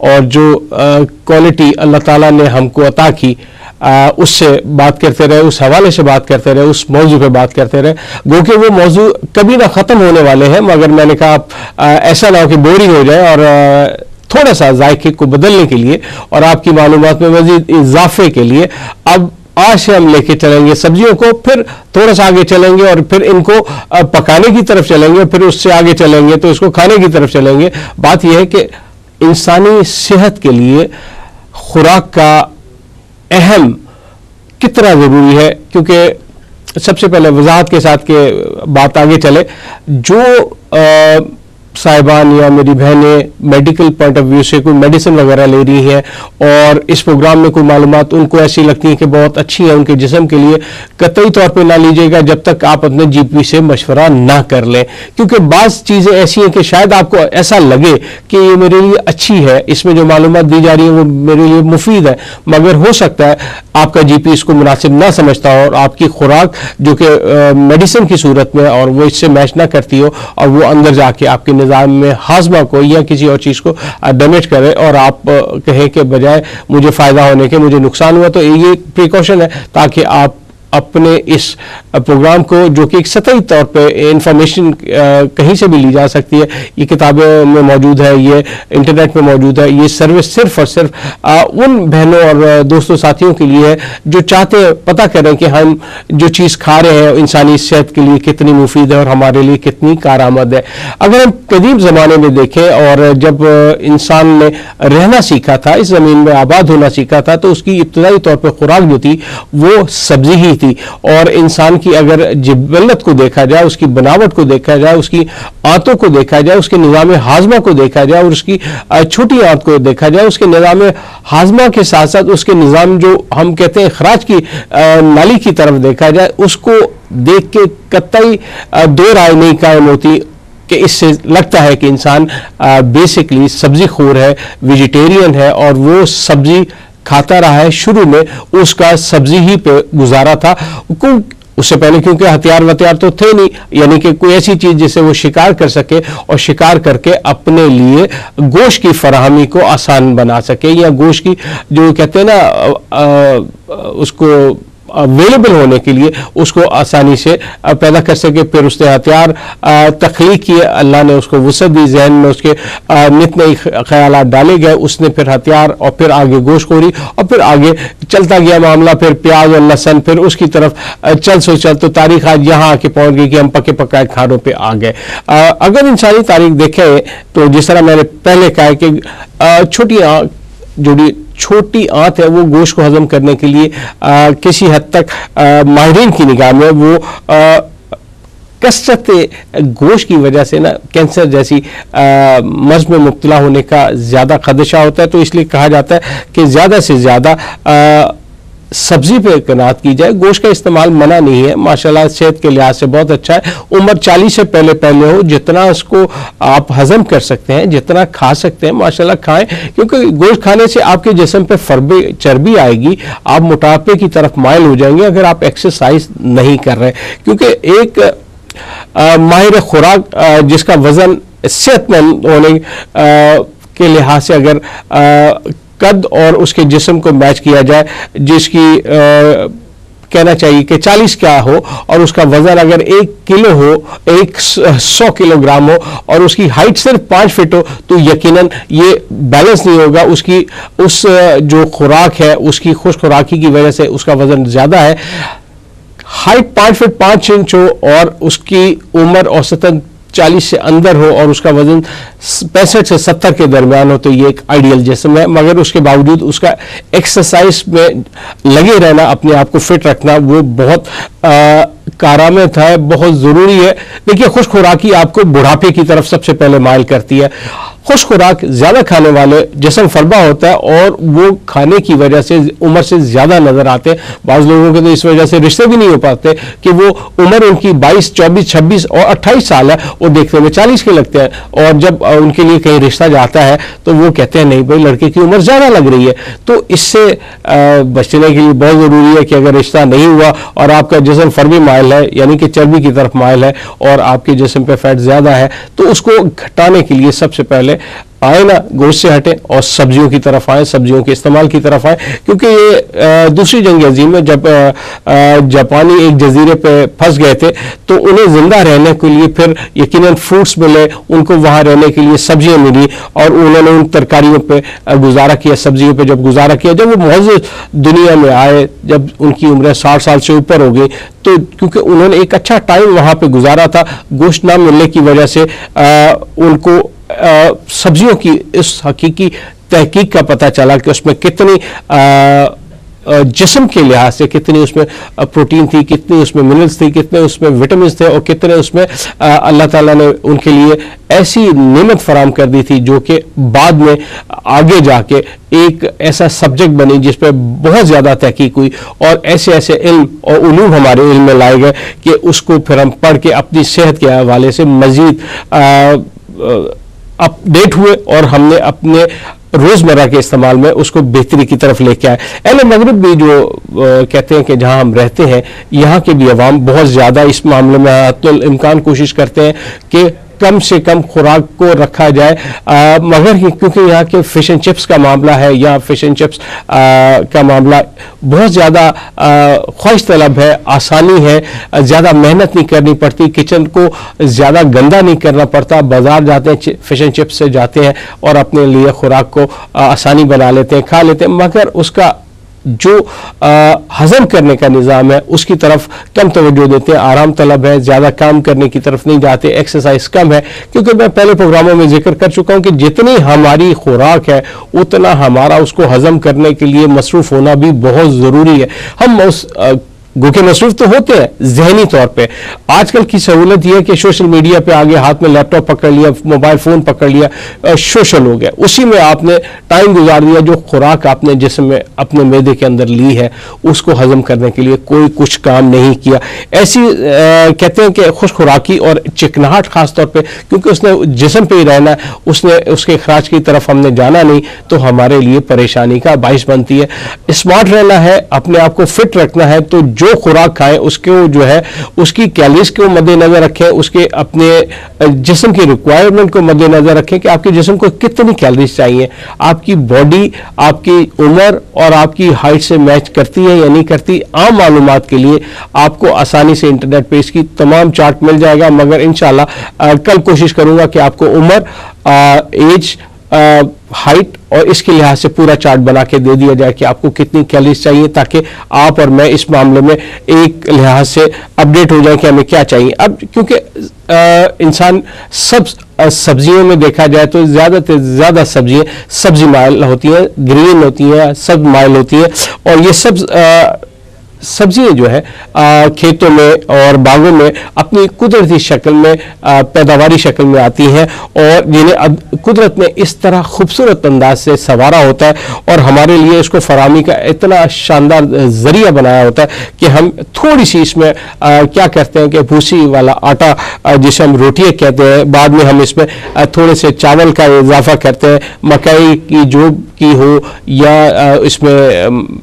और जो क्वालिटी अल्लाह ताला ने हमको अता की उससे बात करते रहे, उस हवाले से बात करते रहे, उस मौजू पे बात करते रहे। गो कि वो मौजू कभी ना ख़त्म होने वाले हैं, मगर मैंने कहा आप ऐसा ना हो कि बोरिंग हो जाए और थोड़ा सा जायके को बदलने के लिए और आपकी मालूमात में मज़ीद इजाफे के लिए अब आज से हम लेके चलेंगे सब्जियों को, फिर थोड़ा सा आगे चलेंगे और फिर इनको पकाने की तरफ चलेंगे, फिर उससे आगे चलेंगे तो इसको खाने की तरफ चलेंगे। बात यह है कि इंसानी सेहत के लिए खुराक का अहम कितना ज़रूरी है, क्योंकि सबसे पहले वजाहत के साथ के बात आगे चले, जो साहिबान या मेरी बहनें मेडिकल पॉइंट ऑफ व्यू से कोई मेडिसिन वगैरह ले रही हैं और इस प्रोग्राम में कोई मालूमात उनको ऐसी लगती हैं कि बहुत अच्छी है उनके जिस्म के लिए, कतई तौर पे ना लीजिएगा जब तक आप अपने जीपी से मशवरा ना कर लें, क्योंकि बाज़ चीज़ें ऐसी हैं कि शायद आपको ऐसा लगे कि ये मेरे लिए अच्छी है, इसमें जो मालूमात दी जा रही है वो मेरे लिए मुफीद है, मगर हो सकता है आपका जीपी इसको मुनासिब ना समझता हो और आपकी खुराक जो कि मेडिसिन की सूरत में और वो इससे मैच ना करती हो और वो अंदर जाके आपके निज़ाम में हाजमा को या किसी और चीज़ को डैमेज करे और आप कहें कि बजाय मुझे फ़ायदा होने के मुझे नुकसान हुआ। तो ये प्रिकॉशन है ताकि आप अपने इस प्रोग्राम को, जो कि एक सतही तौर पे इंफॉर्मेशन कहीं से भी ली जा सकती है, ये किताबों में मौजूद है, ये इंटरनेट में मौजूद है, ये सर्विस सिर्फ और सिर्फ उन बहनों और दोस्तों साथियों के लिए है जो चाहते हैं पता करें कि हम जो चीज़ खा रहे हैं इंसानी सेहत के लिए कितनी मुफीद है और हमारे लिए कितनी कारआमद है। अगर हम कदीम ज़माने में देखें और जब इंसान ने रहना सीखा था, इस ज़मीन में आबाद होना सीखा था, तो उसकी इब्तदाई तौर पर खुराक जो थी वो सब्जी ही थी। और इंसान की अगर जिबल्लत को देखा जाए, उसकी बनावट को देखा जाए, उसकी आंतों को देखा जाए, उसके निज़ाम हाजमा को देखा जाए और उसकी छोटी आंत को देखा जाए, उसके निज़ाम हाजमा के साथ साथ उसके निज़ाम जो हम कहते हैं खराज की नाली की तरफ देखा जाए, उसको देख के कतई दो राय नहीं कायम होती कि इससे लगता है कि इंसान बेसिकली सब्जी खोर है, वेजिटेरियन है और वो सब्जी खाता रहा है। शुरू में उसका सब्जी ही पे गुजारा था, उससे पहले क्योंकि हथियार वथियार तो थे नहीं, यानी कि कोई ऐसी चीज़ जिसे वो शिकार कर सके और शिकार करके अपने लिए गोश्त की फराहमी को आसान बना सके, या गोश्त की जो कहते हैं ना उसको अवेलेबल होने के लिए उसको आसानी से पैदा कर सके। फिर उसने हथियार तख्लीक किए, अल्लाह ने उसको वसअत दी, जहन में उसके नित नई ख्यालात डाले गए, उसने फिर हथियार और फिर आगे गोश्तखोरी और फिर आगे चलता गया मामला, फिर प्याज और लहसन, फिर उसकी तरफ चल तो तारीख आज यहाँ आके पहुँच गई कि हम पके पकाए खानों पर आ गए। अगर इंसानी तारीख देखें तो जिस तरह मैंने पहले कहा कि छोटी आंत है वो गोश्त को हजम करने के लिए किसी हद तक माहिरीन की निगाह में वो कसरत गोश्त की वजह से ना कैंसर जैसी मर्ज में मुब्तला होने का ज़्यादा खदशा होता है। तो इसलिए कहा जाता है कि ज़्यादा से ज़्यादा सब्जी पे कनात की जाए, गोश्त का इस्तेमाल मना नहीं है, माशाल्लाह सेहत के लिहाज से बहुत अच्छा है। उम्र 40 से पहले हो, जितना उसको आप हजम कर सकते हैं, जितना खा सकते हैं माशाल्लाह खाएं, क्योंकि गोश्त खाने से आपके जिस्म पे चर्बी आएगी, आप मोटापे की तरफ माइल हो जाएंगे अगर आप एक्सरसाइज नहीं कर रहे। क्योंकि एक माहिर खुराक जिसका वजन सेहतमंद होने के लिहाज से अगर कद और उसके जिस्म को मैच किया जाए, जिसकी कहना चाहिए कि 40 क्या हो और उसका वजन अगर 1 किलो हो, 100 किलोग्राम हो और उसकी हाइट सिर्फ 5 फीट हो, तो यकीनन ये बैलेंस नहीं होगा। उसकी उस जो खुराक है उसकी खुश खुराकी की वजह से उसका वजन ज़्यादा है। हाइट 5 फीट 5 इंच हो और उसकी उम्र औसतन 40 से अंदर हो और उसका वजन 65 से 70 के दरमियान हो, तो ये एक आइडियल जिस्म है। मगर उसके बावजूद उसका एक्सरसाइज में लगे रहना, अपने आप को फिट रखना, वो बहुत कारआमद है, बहुत ज़रूरी है। देखिए खुश खुराकी आपको बुढ़ापे की तरफ सबसे पहले माइल करती है। खुश खुराक ज़्यादा खाने वाले जिस्म फरबा होता है और वो खाने की वजह से उम्र से ज़्यादा नज़र आते हैं। बाज़ लोगों के तो इस वजह से रिश्ते भी नहीं हो पाते कि वो उम्र उनकी 22, 24, 26 और 28 साल है, वो देखने में 40 के लगते हैं, और जब उनके लिए कहीं रिश्ता जाता है तो वो कहते हैं नहीं भाई लड़के की उम्र ज़्यादा लग रही है। तो इससे बचने के लिए बहुत ज़रूरी है कि अगर रिश्ता नहीं हुआ और आपका जिस्म फर्मी माइल है, यानी कि चर्बी की तरफ माइल है, और आपके जिस्म पे फैट ज़्यादा है, तो उसको घटाने के लिए सबसे पहले आए ना गोश्त से हटें और सब्जियों की तरफ आए, सब्जियों के इस्तेमाल की तरफ आए। क्योंकि ये दूसरी जंग अजीम में जब जापानी एक जजीरे पे फंस गए थे तो उन्हें जिंदा रहने के लिए फिर यकीनन फ्रूट्स मिले, उनको वहाँ रहने के लिए सब्जियां मिली, और उन्होंने उन तरकारियों पे गुजारा किया, सब्जियों पे जब गुजारा किया, जब वो मौजूद दुनिया में आए, जब उनकी उम्र 60 साल से ऊपर हो गई, तो क्योंकि उन्होंने एक अच्छा टाइम वहाँ पे गुजारा था, गोश्त ना मिलने की वजह से उनको सब्जियों की इस हकीकी तहकीक का पता चला कि उसमें कितनी जिस्म के लिहाज से कितनी उसमें प्रोटीन थी, कितनी उसमें मिनरल्स थी, कितने उसमें विटामिन थे, और कितने उसमें अल्लाह ताला ने उनके लिए ऐसी नेमत फराम कर दी थी जो कि बाद में आगे जाके एक ऐसा सब्जेक्ट बनी जिस पर बहुत ज़्यादा तहकीक हुई, और ऐसे ऐसे इल्म और उलूम हमारे इल्म में लाए गए कि उसको फिर हम पढ़ के अपनी सेहत के हवाले से मज़ीद अपडेट हुए, और हमने अपने रोज़मर्रा के इस्तेमाल में उसको बेहतरी की तरफ लेके आए। अहले मगरिब भी जो कहते हैं कि जहां हम रहते हैं, यहाँ के भी अवाम बहुत ज़्यादा इस मामले में हत्तुल इम्कान कोशिश करते हैं कि कम से कम खुराक को रखा जाए, मगर क्योंकि यहाँ के फिश एंड चिप्स का मामला है, या फिश एंड चिप्स का मामला बहुत ज़्यादा ख्वाहिश तलब है, आसानी है, ज़्यादा मेहनत नहीं करनी पड़ती, किचन को ज़्यादा गंदा नहीं करना पड़ता, बाज़ार जाते हैं फिश एंड चिप्स से जाते हैं और अपने लिए खुराक को आसानी बना लेते हैं, खा लेते हैं, मगर उसका जो हजम करने का निज़ाम है उसकी तरफ कम तवज्जो देते हैं, आराम तलब है, ज़्यादा काम करने की तरफ नहीं जाते, एक्सरसाइज कम है। क्योंकि मैं पहले प्रोग्रामों में जिक्र कर चुका हूँ कि जितनी हमारी खुराक है उतना हमारा उसको हजम करने के लिए मसरूफ़ होना भी बहुत ज़रूरी है। हम उस गो के मसरूफ तो होते हैं जहनी तौर पे। आजकल की सहूलत यह है कि सोशल मीडिया पे आगे हाथ में लैपटॉप पकड़ लिया, मोबाइल फ़ोन पकड़ लिया, सोशल हो गया, उसी में आपने टाइम गुजार दिया। जो खुराक आपने जिस्म में अपने मैदे के अंदर ली है उसको हजम करने के लिए कोई कुछ काम नहीं किया। ऐसी कहते हैं कि खुश खुराकी और चिकनाहट ख़ास तौर पर, क्योंकि उसने जिस्म पे ही रहना है, उसने उसके खराज की तरफ हमने जाना नहीं, तो हमारे लिए परेशानी का बाइस बनती है। स्मार्ट रहना है, अपने आप को फिट रखना है, तो जो खुराक खाएं उसको जो है उसकी कैलोरीज को मद्देनजर रखें, उसके अपने जिस्म की रिक्वायरमेंट को मद्देनजर रखें कि आपके जिस्म को कितनी कैलोरीज चाहिए, आपकी बॉडी आपकी उम्र और आपकी हाइट से मैच करती है या नहीं करती। आम मालूमात के लिए आपको आसानी से इंटरनेट पे इसकी तमाम चार्ट मिल जाएगा, मगर इंशाल्लाह कल कोशिश करूंगा कि आपको उम्र, एज, हाइट और इसके लिहाज से पूरा चार्ट बना के दे दिया जाए कि आपको कितनी कैलोरीज चाहिए, ताकि आप और मैं इस मामले में एक लिहाज से अपडेट हो जाए कि हमें क्या चाहिए। अब क्योंकि इंसान सब सब्जियों में देखा जाए तो ज़्यादा से ज़्यादा सब्जियाँ सब्जी माइल होती हैं, ग्रीन होती हैं, सब माइल होती हैं, और ये सब सब्जियाँ जो है खेतों में और बागों में अपनी कुदरती शक्ल में पैदावारी शक्ल में आती हैं, और जिन्हें कुदरत ने इस तरह खूबसूरत अंदाज से संवारा होता है और हमारे लिए इसको फराहमी का इतना शानदार जरिया बनाया होता है कि हम थोड़ी सी इसमें क्या करते हैं कि भूसी वाला आटा जिसे हम रोटियाँ कहते हैं, बाद में हम इसमें थोड़े से चावल का इजाफा करते हैं, मकई की जो की हो या इसमें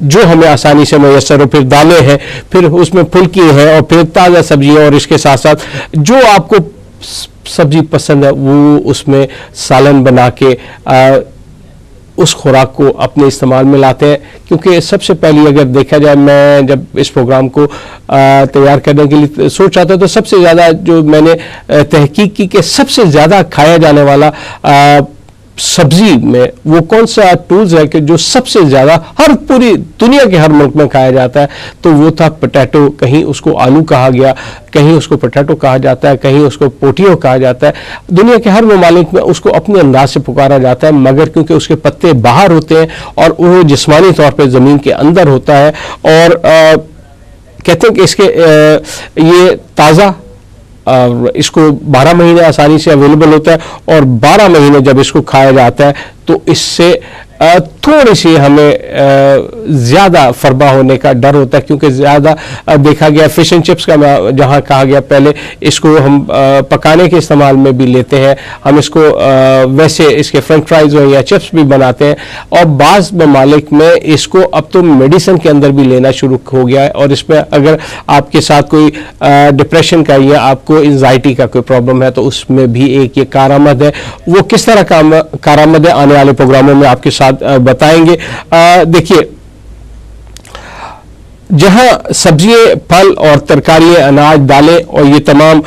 जो हमें आसानी से मैसर हो, फिर दालें हैं, फिर उसमें फुल्की है, और फिर ताज़ा सब्जियाँ, और इसके साथ साथ जो आपको सब्जी पसंद है वो उसमें सालन बना के उस खुराक को अपने इस्तेमाल में लाते हैं। क्योंकि सबसे पहले अगर देखा जाए, मैं जब इस प्रोग्राम को तैयार करने के लिए सोच रहा था तो सबसे ज़्यादा जो मैंने तहकीक की कि सबसे ज़्यादा खाया जाने वाला सब्जी में वो कौन सा टूल्स है कि जो सबसे ज़्यादा हर पूरी दुनिया के हर मुल्क में खाया जाता है, तो वो था पोटैटो। कहीं उसको आलू कहा गया, कहीं उसको पोटैटो कहा जाता है, कहीं उसको पोटियो कहा जाता है। दुनिया के हर ममालिक में उसको अपने अंदाज से पुकारा जाता है, मगर क्योंकि उसके पत्ते बाहर होते हैं और वो जिस्मानी तौर पर ज़मीन के अंदर होता है, और कहते हैं कि इसके ये ताज़ा और इसको 12 महीने आसानी से अवेलेबल होता है, और 12 महीने जब इसको खाया जाता है तो इससे थोड़ी सी हमें ज़्यादा फरबा होने का डर होता है, क्योंकि ज़्यादा देखा गया फिश एंड चिप्स का जहाँ कहा गया पहले इसको हम पकाने के इस्तेमाल में भी लेते हैं, हम इसको वैसे इसके फ्रेंच फ्राइज या चिप्स भी बनाते हैं, और बाज़ ममालिक में इसको अब तो मेडिसिन के अंदर भी लेना शुरू हो गया है। और इसमें अगर आपके साथ कोई डिप्रेशन का या आपको एंजाइटी का कोई प्रॉब्लम है तो उसमें भी एक ये कारामद है। वो किस तरह कारामद है आने वाले प्रोग्रामों में आपके साथ बताएंगे। देखिए, जहां सब्जियां, फल और तरकारियां, अनाज, दालें और ये तमाम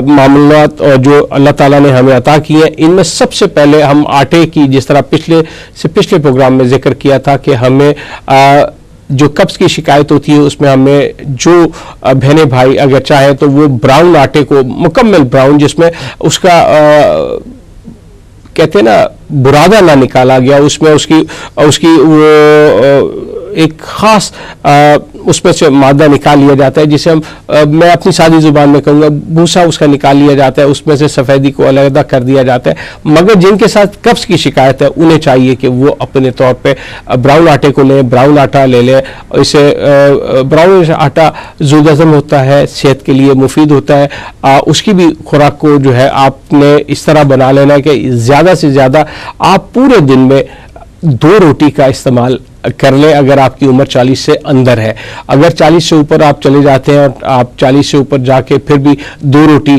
मामलात और जो अल्लाह ताला ने हमें अता किए हैं, इनमें सबसे पहले हम आटे की, जिस तरह पिछले प्रोग्राम में जिक्र किया था कि हमें जो कब्ज़ की शिकायत होती है उसमें हमें जो बहने भाई अगर चाहे तो वो ब्राउन आटे को, मुकम्मल ब्राउन, जिसमें उसका कहते हैं ना बुरादा ना निकाला गया, उसमें उसकी वो एक ख़ास उसमें से मादा निकाल लिया जाता है, जिसे हम मैं अपनी सादी ज़ुबान में कहूँगा भूसा उसका निकाल लिया जाता है, उसमें से सफ़ेदी को अलग कर दिया जाता है। मगर जिनके साथ कब्ज़ की शिकायत है उन्हें चाहिए कि वो अपने तौर पे ब्राउन आटे को लें, ब्राउन आटा ले लें। इसे ब्राउन आटा ज़ुदअज़म होता है, सेहत के लिए मुफीद होता है। उसकी भी खुराक को जो है आपने इस तरह बना लेना है कि ज़्यादा से ज़्यादा आप पूरे दिन में 2 रोटी का इस्तेमाल कर लें, अगर आपकी उम्र 40 से अंदर है। अगर 40 से ऊपर आप चले जाते हैं और आप 40 से ऊपर जाके फिर भी 2 रोटी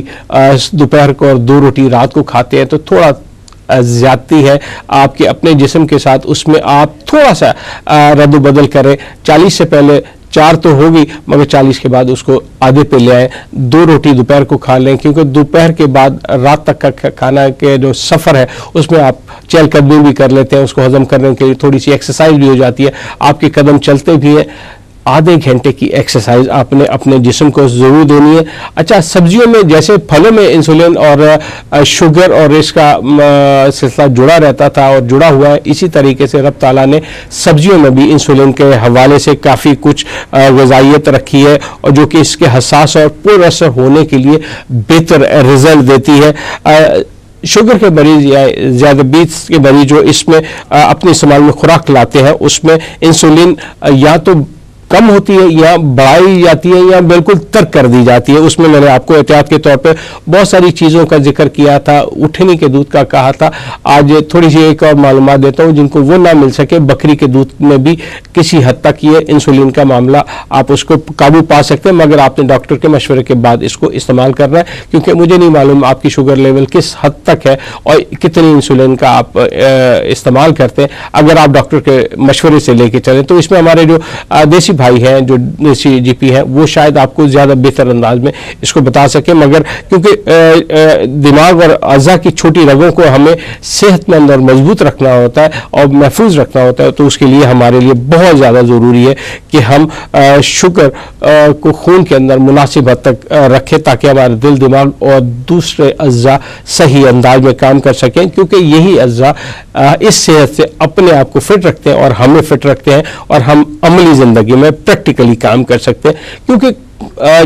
दोपहर को और 2 रोटी रात को खाते हैं तो थोड़ा ज़्यादती है आपके अपने जिस्म के साथ। उसमें आप थोड़ा सा रद्द बदल करें। 40 से पहले 4 तो होगी, मगर 40 के बाद उसको आधे पे ले आए, 2 रोटी दोपहर को खा लें, क्योंकि दोपहर के बाद रात तक का खाना के जो सफ़र है उसमें आप चहलकदमी भी कर लेते हैं, उसको हजम करने के लिए थोड़ी सी एक्सरसाइज भी हो जाती है, आपके कदम चलते भी हैं। आधे घंटे की एक्सरसाइज आपने अपने जिस्म को ज़रूर देनी है। अच्छा, सब्जियों में जैसे फलों में इंसुलिन और शुगर और इसका सिलसिला जुड़ा रहता था और जुड़ा हुआ है, इसी तरीके से रब ताला ने सब्जियों में भी इंसुलिन के हवाले से काफ़ी कुछ ग़िज़ाइयत रखी है, और जो कि इसके हसास और पुरअसर होने के लिए बेहतर रिजल्ट देती है। शुगर के मरीज या ज़ियादतीस के मरीज जो इसमें अपने इस्तेमाल में खुराक लाते हैं, उसमें इंसुलिन या तो कम होती है या बढ़ाई जाती है या बिल्कुल तर्क कर दी जाती है। उसमें मैंने आपको एहतियात के तौर पे बहुत सारी चीज़ों का जिक्र किया था, उठनी के दूध का कहा था। आज थोड़ी सी एक और मालूमात देता हूँ जिनको वो ना मिल सके। बकरी के दूध में भी किसी हद तक ये इंसुलिन का मामला आप उसको काबू पा सकते हैं, मगर आपने डॉक्टर के मशवरे के बाद इसको इस्तेमाल करना है, क्योंकि मुझे नहीं मालूम आपकी शुगर लेवल किस हद तक है और कितनी इंसुलिन का आप इस्तेमाल करते हैं। अगर आप डॉक्टर के मशवरे से लेके चलें तो इसमें हमारे जो देसी भाई हैं, जो देसी जीपी हैं, वो शायद आपको ज़्यादा बेहतर अंदाज में इसको बता सके, मगर क्योंकि दिमाग और अज़ा की छोटी रगों को हमें सेहतमंद और मजबूत रखना होता है और महफूज रखना होता है, तो उसके लिए हमारे लिए बहुत ज़्यादा ज़रूरी है कि हम शुगर को खून के अंदर मुनासिब हद तक रखें, ताकि हमारे दिल, दिमाग और दूसरे अज़ा सही अंदाज में काम कर सकें, क्योंकि यही अज़ा इस सेहत से अपने आप को फिट रखते हैं और हमें फिट रखते हैं, और हम अमली ज़िंदगी में प्रैक्टिकली काम कर सकते हैं। क्योंकि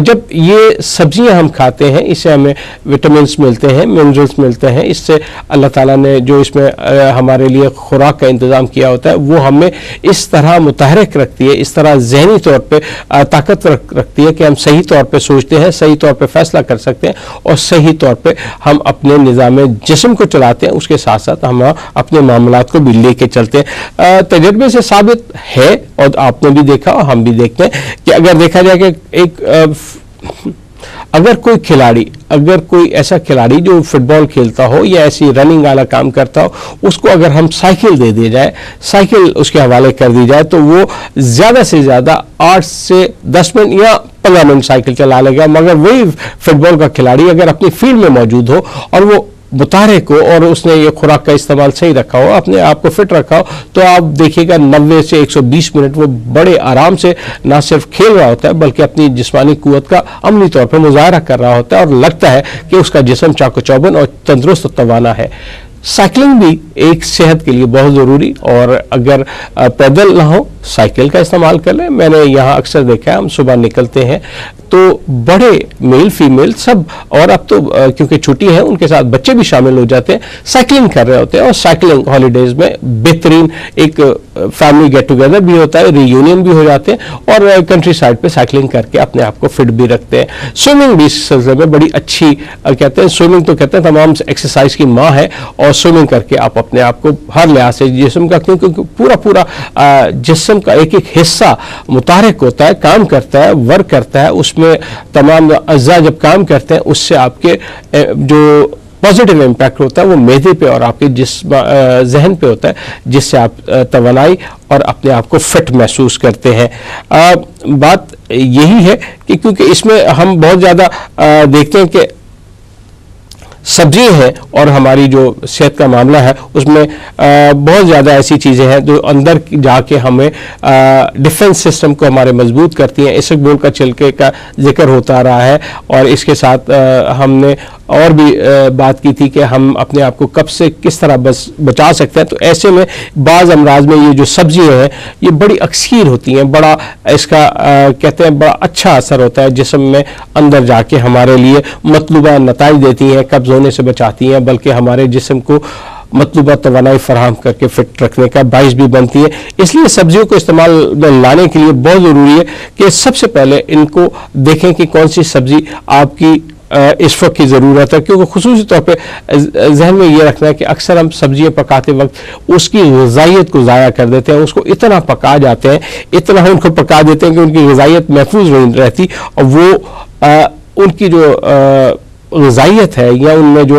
जब ये सब्जियां हम खाते हैं, इससे हमें विटामिन्स मिलते हैं, मिनरल्स मिलते हैं। इससे अल्लाह ताला ने जो इसमें हमारे लिए खुराक का इंतज़ाम किया होता है वो हमें इस तरह मुतहरिक रखती है, इस तरह जहनी तौर पे ताकत रखती है कि हम सही तौर पे सोचते हैं, सही तौर पे फैसला कर सकते हैं और सही तौर पे हम अपने निज़ाम जिस्म को चलाते हैं। उसके साथ साथ हम अपने मामलात को भी लेके चलते हैं। तजर्बे से साबित है, और आपने भी देखा और हम भी देखते हैं कि अगर देखा जाए कि अगर कोई ऐसा खिलाड़ी जो फुटबॉल खेलता हो या ऐसी रनिंग वाला काम करता हो, उसको अगर हम साइकिल दे दी जाए, साइकिल उसके हवाले कर दी जाए, तो वो ज़्यादा से ज़्यादा 8 से 10 मिनट या 15 मिनट साइकिल चला लेगा। मगर वही फुटबॉल का खिलाड़ी अगर अपनी फील्ड में मौजूद हो और वो मुताहरिक हो और उसने ये खुराक का इस्तेमाल सही रखा हो, अपने आप को फिट रखा हो, तो आप देखिएगा 90 से 120 मिनट वो बड़े आराम से ना सिर्फ खेल रहा होता है बल्कि अपनी जिस्मानी कुव्वत का अमली तौर पर मुजाहरा कर रहा होता है, और लगता है कि उसका जिस्म चाको चौबंद और तंदुरुस्त तवाना है। साइकिलिंग भी एक सेहत के लिए बहुत ज़रूरी, और अगर पैदल ना हो साइकिल का इस्तेमाल कर लें। मैंने यहाँ अक्सर देखा है, हम सुबह निकलते हैं तो बड़े मेल फीमेल सब, और अब तो क्योंकि छुट्टी है उनके साथ बच्चे भी शामिल हो जाते हैं, साइकिलिंग कर रहे होते हैं। और साइकिलिंग हॉलीडेज में बेहतरीन एक फैमिली गेट टुगेदर भी होता है, रियूनियन भी हो जाते हैं, और कंट्री साइड पे साइकिलिंग करके अपने आप को फिट भी रखते हैं। स्विमिंग भी इस सिलसिले में बड़ी अच्छी कहते हैं, स्विमिंग तो कहते हैं तमाम एक्सरसाइज की माँ है, और स्विमिंग करके आप अपने आप को हर लिहाज से जिस्म का, क्योंकि पूरा जिस्म का एक एक हिस्सा मुतारिक होता है, काम करता है, वर्क करता है, उसमें तमाम अज़्ज़ा जब काम करते हैं उससे आपके जो पॉजिटिव इम्पैक्ट होता है वो मैदे पे और आपके जहन पे होता है, जिससे आप तवानाई और अपने आप को फिट महसूस करते हैं। बात यही है कि क्योंकि इसमें हम बहुत ज़्यादा देखते हैं कि सब्जियां हैं और हमारी जो सेहत का मामला है उसमें बहुत ज़्यादा ऐसी चीज़ें हैं जो अंदर जाके हमें डिफेंस सिस्टम को हमारे मजबूत करती हैं। इसबगोल का छिलके का जिक्र होता रहा है, और इसके साथ हमने और भी बात की थी कि हम अपने आप को कब से किस तरह बचा सकते हैं। तो ऐसे में बाज़ अमराज में ये जो सब्जियां हैं ये बड़ी अक्सीर होती हैं, बड़ा इसका कहते हैं बड़ा अच्छा असर होता है जिस्म में, अंदर जाके हमारे लिए मतलूबा नताइज देती हैं, कब्ज़ होने से बचाती हैं, बल्कि हमारे जिस्म को मतलूबा तवानाई फराहम करके फिट रखने का बाइस भी बनती है। इसलिए सब्जियों को इस्तेमाल में लाने के लिए बहुत ज़रूरी है कि सबसे पहले इनको देखें कि कौन सी सब्जी आपकी इस वक्त की ज़रूरत है, क्योंकि खुसूसी तौर पे जहन में ये रखना है कि अक्सर हम सब्जियां पकाते वक्त उसकी ग़िज़ाइयत को ज़ाया कर देते हैं, उसको इतना पका जाते हैं, इतना उनको पका देते हैं कि उनकी ग़िज़ाइयत महफूज नहीं रहती, और वो उनकी जो ग़िज़ाइयत है या उनमें जो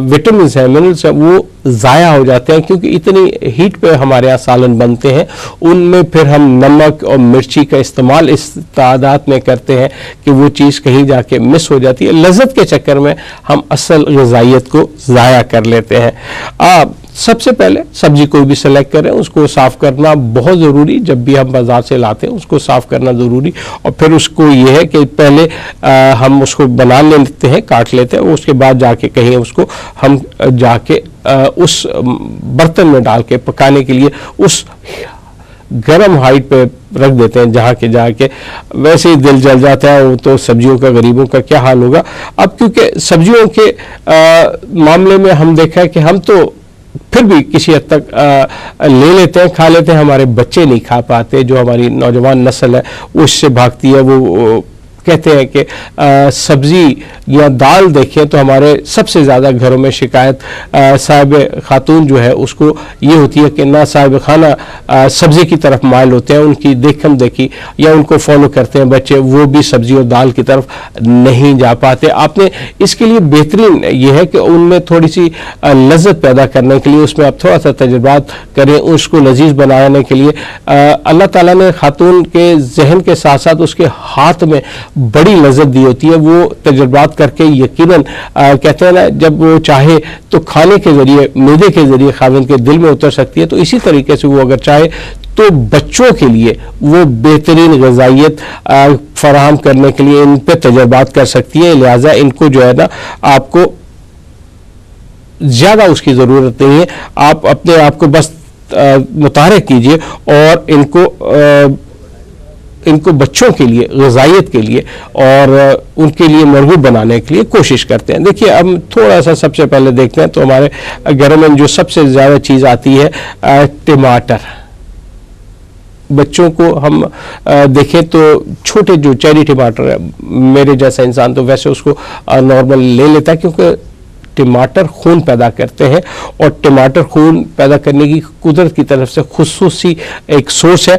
विटामिन है, मिनरल्स हैं, वो ज़ाया हो जाते हैं, क्योंकि इतनी हीट पे हमारे यहाँ सालन बनते हैं, उनमें फिर हम नमक और मिर्ची का इस्तेमाल इस तादाद में करते हैं कि वो चीज़ कहीं जाके मिस हो जाती है। लज़्ज़त के चक्कर में हम असल ग़िज़ाइयत को ज़ाया कर लेते हैं। सबसे पहले सब्जी कोई भी सेलेक्ट करें उसको साफ़ करना बहुत ज़रूरी, जब भी हम बाज़ार से लाते हैं उसको साफ़ करना ज़रूरी, और फिर उसको ये है कि पहले हम उसको बना लेते हैं, काट लेते हैं, उसके बाद जाके कहीं उसको हम जाके उस बर्तन में डाल के पकाने के लिए उस गर्म हाइट पे रख देते हैं, जहाँ के जाके वैसे ही दिल जल जाता है। वो तो सब्जियों का, गरीबों का क्या हाल होगा। अब क्योंकि सब्जियों के मामले में हम देखा है कि हम तो फिर भी किसी हद तक ले लेते हैं, खा लेते हैं, हमारे बच्चे नहीं खा पाते, जो हमारी नौजवान नस्ल है वो इससे भागती है। वो कहते हैं कि सब्जी या दाल देखें तो हमारे सबसे ज़्यादा घरों में शिकायत साहिब खातून जो है उसको ये होती है कि ना साहिब खाना सब्ज़ी की तरफ माइल होते हैं, उनकी देखम देखी या उनको फॉलो करते हैं बच्चे, वो भी सब्ज़ी और दाल की तरफ नहीं जा पाते। आपने इसके लिए बेहतरीन ये है कि उनमें थोड़ी सी लज्जत पैदा करने के लिए उसमें आप थोड़ा सा तजुर्बात करें, उसको लजीज बनाने के लिए अल्लाह ताला ने खातून के जहन के साथ साथ उसके हाथ में बड़ी लज्जत दी होती है। वो तजुर्बात करके यकीनन कहते हैं ना, जब वो चाहे तो खाने के ज़रिए, मैदे के ज़रिए खाविंद के दिल में उतर सकती है। तो इसी तरीके से वो अगर चाहे तो बच्चों के लिए वो बेहतरीन ग़िज़ाइयत फराहम करने के लिए इन पर तजुर्बात कर सकती है। लिहाजा इनको जो है ना, आपको ज़्यादा उसकी ज़रूरत नहीं है, आप अपने आप को बस मुतारिक कीजिए और इनको बच्चों के लिए, ग़िज़ाइयत के लिए और उनके लिए मरगूब बनाने के लिए कोशिश करते हैं। देखिए, हम थोड़ा सा सबसे पहले देखते हैं तो हमारे घरों में जो सबसे ज़्यादा चीज़ आती है टमाटर। बच्चों को हम देखें तो छोटे जो चेरी टमाटर है, मेरे जैसा इंसान तो वैसे उसको नॉर्मल ले लेता है, क्योंकि टमाटर खून पैदा करते हैं और टमाटर खून पैदा करने की कुदरत की तरफ से खुसूसी एक सोर्स है।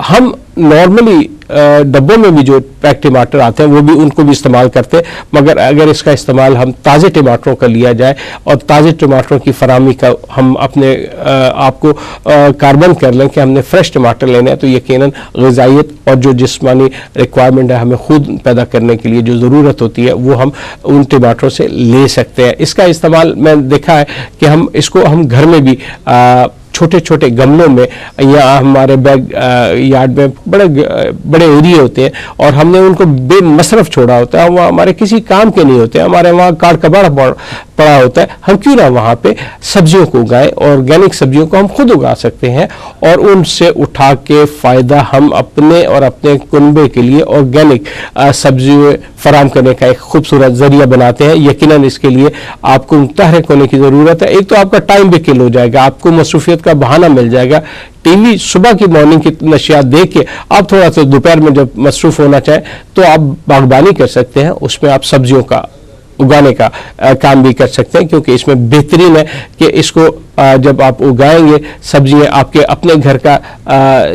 हम नॉर्मली डब्बों में भी जो पैक टमाटर आते हैं वो भी उनको भी इस्तेमाल करते हैं, मगर अगर इसका इस्तेमाल हम ताज़े टमाटरों का लिया जाए और ताज़े टमाटरों की फराहमी का हम अपने आप को कार्बन कर लें कि हमने फ्रेश टमाटर लेने हैं, तो यकीनन ग़िज़ाइयत और जो जिस्मानी रिक्वायरमेंट है हमें खुद पैदा करने के लिए जो ज़रूरत होती है वो हम उन टमाटरों से ले सकते हैं। इसका इस्तेमाल मैं देखा है कि हम घर में भी छोटे छोटे गमलों में या हमारे बैक यार्ड में बड़े बड़े एरिया होते हैं और हमने उनको बेमसरफ छोड़ा होता है, वो हमारे किसी काम के नहीं होते, हमारे वहाँ काड़ कबाड़ पड़ा होता है, हम क्यों ना वहाँ पे सब्जियों को उगाएं। ऑर्गेनिक सब्जियों को हम खुद उगा सकते हैं और उनसे उठा के फ़ायदा हम अपने और अपने कुनबे के लिए ऑर्गेनिक सब्जियों फराम करने का एक खूबसूरत जरिया बनाते हैं। यकीनन इसके लिए आपको मुतहरिक होने की ज़रूरत है। एक तो आपका टाइम भी किल हो जाएगा, आपको मसरूफियत का बहाना मिल जाएगा। टीवी सुबह की मॉर्निंग की नशियात देख के आप थोड़ा सा दोपहर में जब मसरूफ होना चाहें तो आप बागबानी कर सकते हैं, उसमें आप सब्जियों का उगाने का काम भी कर सकते हैं, क्योंकि इसमें बेहतरीन है कि इसको जब आप उगाएंगे सब्जियां, आपके अपने घर का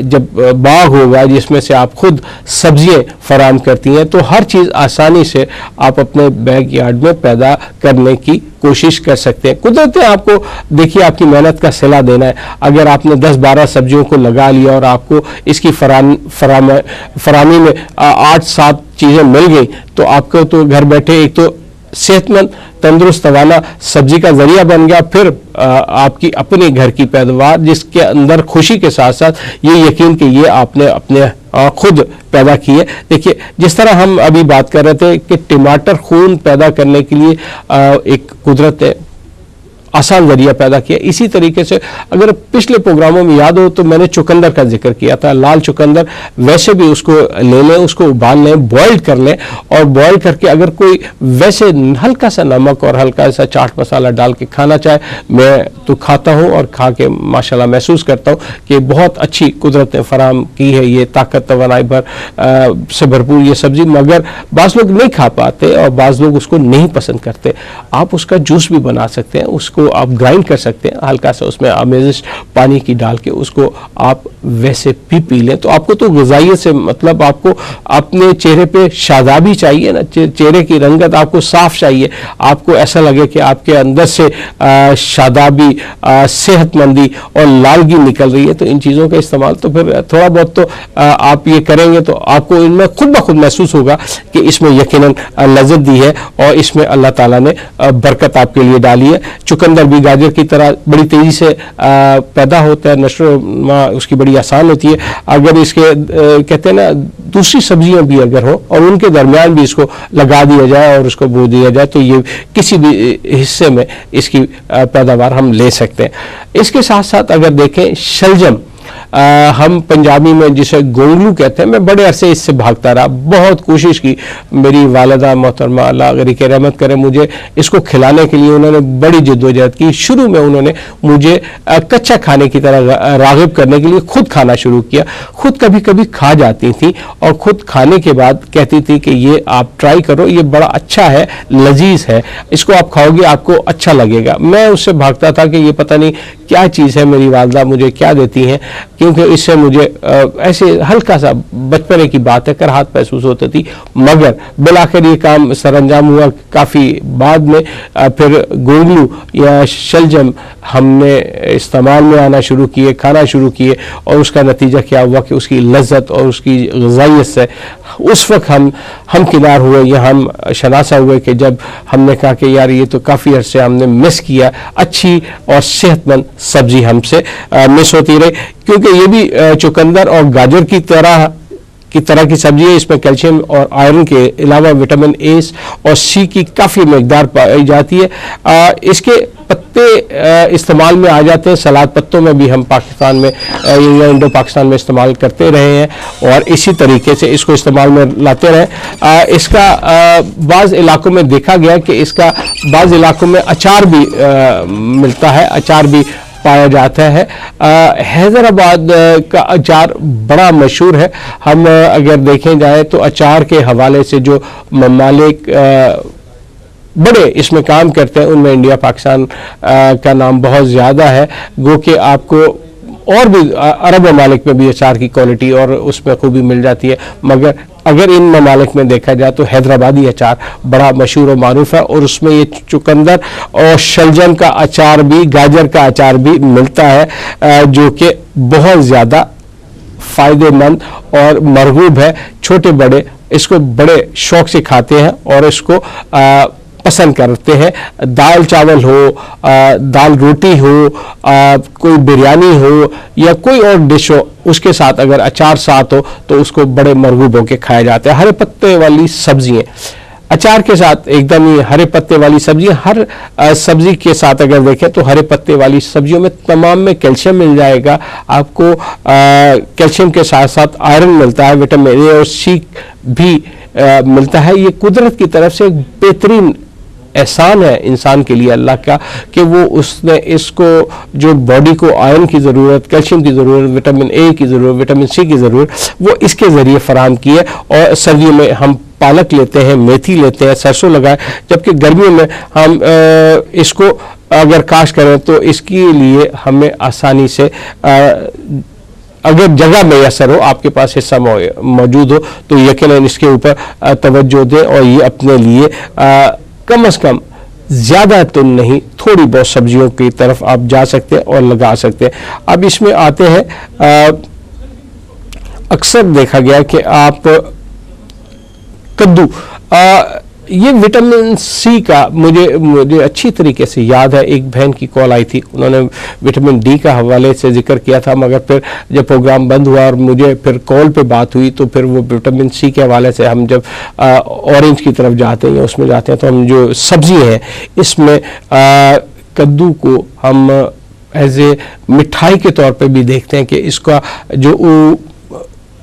जब बाग होगा जिसमें से आप खुद सब्जियां फराम करती हैं, तो हर चीज़ आसानी से आप अपने बैक यार्ड में पैदा करने की कोशिश कर सकते हैं। कुदरत ने आपको देखिए आपकी मेहनत का सिला देना है। अगर आपने 10-12 सब्जियों को लगा लिया और आपको इसकी फरामी में 8-7 चीज़ें मिल गई तो आपको तो घर बैठे एक तो सेहतमंद तंदुरुस्त वाला सब्जी का जरिया बन गया, फिर आपकी अपने घर की पैदावार जिसके अंदर खुशी के साथ साथ ये यकीन कि ये आपने अपने खुद पैदा की है। देखिए जिस तरह हम अभी बात कर रहे थे कि टमाटर खून पैदा करने के लिए एक कुदरत है आसान जरिया पैदा किया, इसी तरीके से अगर पिछले प्रोग्रामों में याद हो तो मैंने चुकंदर का जिक्र किया था। लाल चुकंदर वैसे भी उसको ले लें, उसको उबाल लें, बॉयल कर लें और बॉयल करके अगर कोई वैसे हल्का सा नमक और हल्का सा चाट मसाला डाल के खाना चाहे, मैं तो खाता हूँ और खा के माशाल्लाह महसूस करता हूँ कि बहुत अच्छी कुदरत ने फराम की है ये ताकत तवानाई से भरपूर ये सब्जी। मगर बाज़ लोग नहीं खा पाते और बाज़ लोग उसको नहीं पसंद करते। आप उसका जूस भी बना सकते हैं, उसको आप ग्राइंड कर सकते हैं, हल्का सा उसमें आमेज़िश पानी की डाल के उसको आप वैसे भी पी लें तो आपको तो ग़िज़ाइयत से मतलब आपको अपने चेहरे पे शादाबी चाहिए ना, चेहरे की रंगत आपको साफ चाहिए, आपको ऐसा लगे कि आपके अंदर से शादाबी सेहतमंदी और लालगी निकल रही है। तो इन चीज़ों का इस्तेमाल तो फिर थोड़ा बहुत तो आप ये करेंगे तो आपको इनमें खुद ब खुद महसूस होगा कि इसमें यकीनन लज़्ज़त दी है और इसमें अल्लाह ताला ने बरकत आपके लिए डाली है। चुकंदर भी गाजर की तरह बड़ी तेजी से पैदा होता है, नशो उसकी बड़ी आसान होती है। अगर इसके कहते हैं ना दूसरी सब्जियां भी अगर हो और उनके दरमियान भी इसको लगा दिया जाए और उसको बो दिया जाए तो ये किसी भी हिस्से में इसकी पैदावार हम ले सकते हैं। इसके साथ साथ अगर देखें शलजम, हम पंजाबी में जिसे गोंगलू कहते हैं, मैं बड़े अरसे इससे भागता रहा, बहुत कोशिश की। मेरी वालिदा मोहतरमा अल्लाह गरी के रहमत करे, मुझे इसको खिलाने के लिए उन्होंने बड़ी जद्दोजहद की। शुरू में उन्होंने मुझे कच्चा खाने की तरह राग़िब करने के लिए खुद खाना शुरू किया। खुद कभी कभी खा जाती थी और खुद खाने के बाद कहती थी कि ये आप ट्राई करो, ये बड़ा अच्छा है, लजीज है, इसको आप खाओगे आपको अच्छा लगेगा। मैं उससे भागता था कि ये पता नहीं क्या चीज़ है, मेरी वालिदा मुझे क्या देती हैं, क्योंकि इससे मुझे ऐसे हल्का सा बचपने की बात है कराहत महसूस होती थी। मगर बिलाखिर ये काम सरअंजाम हुआ काफ़ी बाद में। फिर गोंगलू या शलजम हमने इस्तेमाल में आना शुरू किए, खाना शुरू किए और उसका नतीजा क्या हुआ कि उसकी लज्जत और उसकी ग़िज़ाइयत से उस वक्त हम किनार हुए या हम शनासा हुए कि जब हमने कहा कि यार ये तो काफ़ी अरसे हमने मिस किया, अच्छी और सेहतमंद सब्जी हमसे मिस होती रही। क्योंकि ये भी चुकंदर और गाजर की तरह की सब्जी है, इसमें कैल्शियम और आयरन के अलावा विटामिन ए और सी की काफ़ी मकदार पाई जाती है। इसके पत्ते इस्तेमाल में आ जाते हैं, सलाद पत्तों में भी हम पाकिस्तान में या इंडो पाकिस्तान में इस्तेमाल करते रहे हैं और इसी तरीके से इसको इस्तेमाल में लाते रहे। इसका बाज़ इलाकों में देखा गया कि इसका बाज़ इलाकों में अचार भी मिलता है, अचार भी पाया जाता है। हैदराबाद का अचार बड़ा मशहूर है। हम अगर देखें जाए तो अचार के हवाले से जो ममालिक बड़े इसमें काम करते हैं उनमें इंडिया पाकिस्तान का नाम बहुत ज़्यादा है। गो कि आपको और भी अरब ममालिक में भी अचार की क्वालिटी और उसमें खूबी मिल जाती है, मगर अगर इन ममालिक में देखा जाए तो हैदराबादी अचार बड़ा मशहूर और मारूफ है और उसमें ये चुकंदर और शलजम का अचार भी, गाजर का अचार भी मिलता है जो कि बहुत ज़्यादा फ़ायदेमंद और मरगूब है। छोटे बड़े इसको बड़े शौक से खाते हैं और इसको पसंद करते हैं। दाल चावल हो, दाल रोटी हो, कोई बिरयानी हो या कोई और डिश हो, उसके साथ अगर अचार साथ हो तो उसको बड़े मरगूब होकर खाया जाता है। हरे पत्ते वाली सब्जियां अचार के साथ एकदम ही हरे पत्ते वाली सब्जी, हर सब्जी के साथ अगर देखें तो हरे पत्ते वाली सब्जियों में तमाम में कैल्शियम मिल जाएगा आपको। कैल्शियम के साथ साथ आयरन मिलता है, विटामिन ए और सी भी मिलता है। ये कुदरत की तरफ से एक बेहतरीन एहसान है इंसान के लिए अल्लाह का कि वो उसने इसको जो बॉडी को आयरन की ज़रूरत, कैल्शियम की ज़रूरत, विटामिन ए की ज़रूरत, विटामिन सी की ज़रूरत, वो इसके ज़रिए फराहम की है। और सर्दियों में हम पालक लेते हैं, मेथी लेते हैं, सरसों लगाए, जबकि गर्मियों में हम इसको अगर काश करें तो इसके लिए हमें आसानी से अगर जगह मैसर हो, आपके पास हिस्सा मौजूद हो तो यकीनन इसके ऊपर तवज्जो दें और ये अपने लिए कम से कम ज़्यादा तो नहीं थोड़ी बहुत सब्जियों की तरफ आप जा सकते हैं और लगा सकते हैं। अब इसमें आते हैं, अक्सर देखा गया कि आप कद्दू, ये विटामिन सी का मुझे अच्छी तरीके से याद है। एक बहन की कॉल आई थी, उन्होंने विटामिन डी का हवाले से जिक्र किया था, मगर फिर जब प्रोग्राम बंद हुआ और मुझे फिर कॉल पे बात हुई तो फिर वो विटामिन सी के हवाले से हम जब ऑरेंज की तरफ जाते हैं या उसमें जाते हैं तो हम जो सब्जी है इसमें कद्दू को हम एज ए मिठाई के तौर पे भी देखते हैं कि इसका जो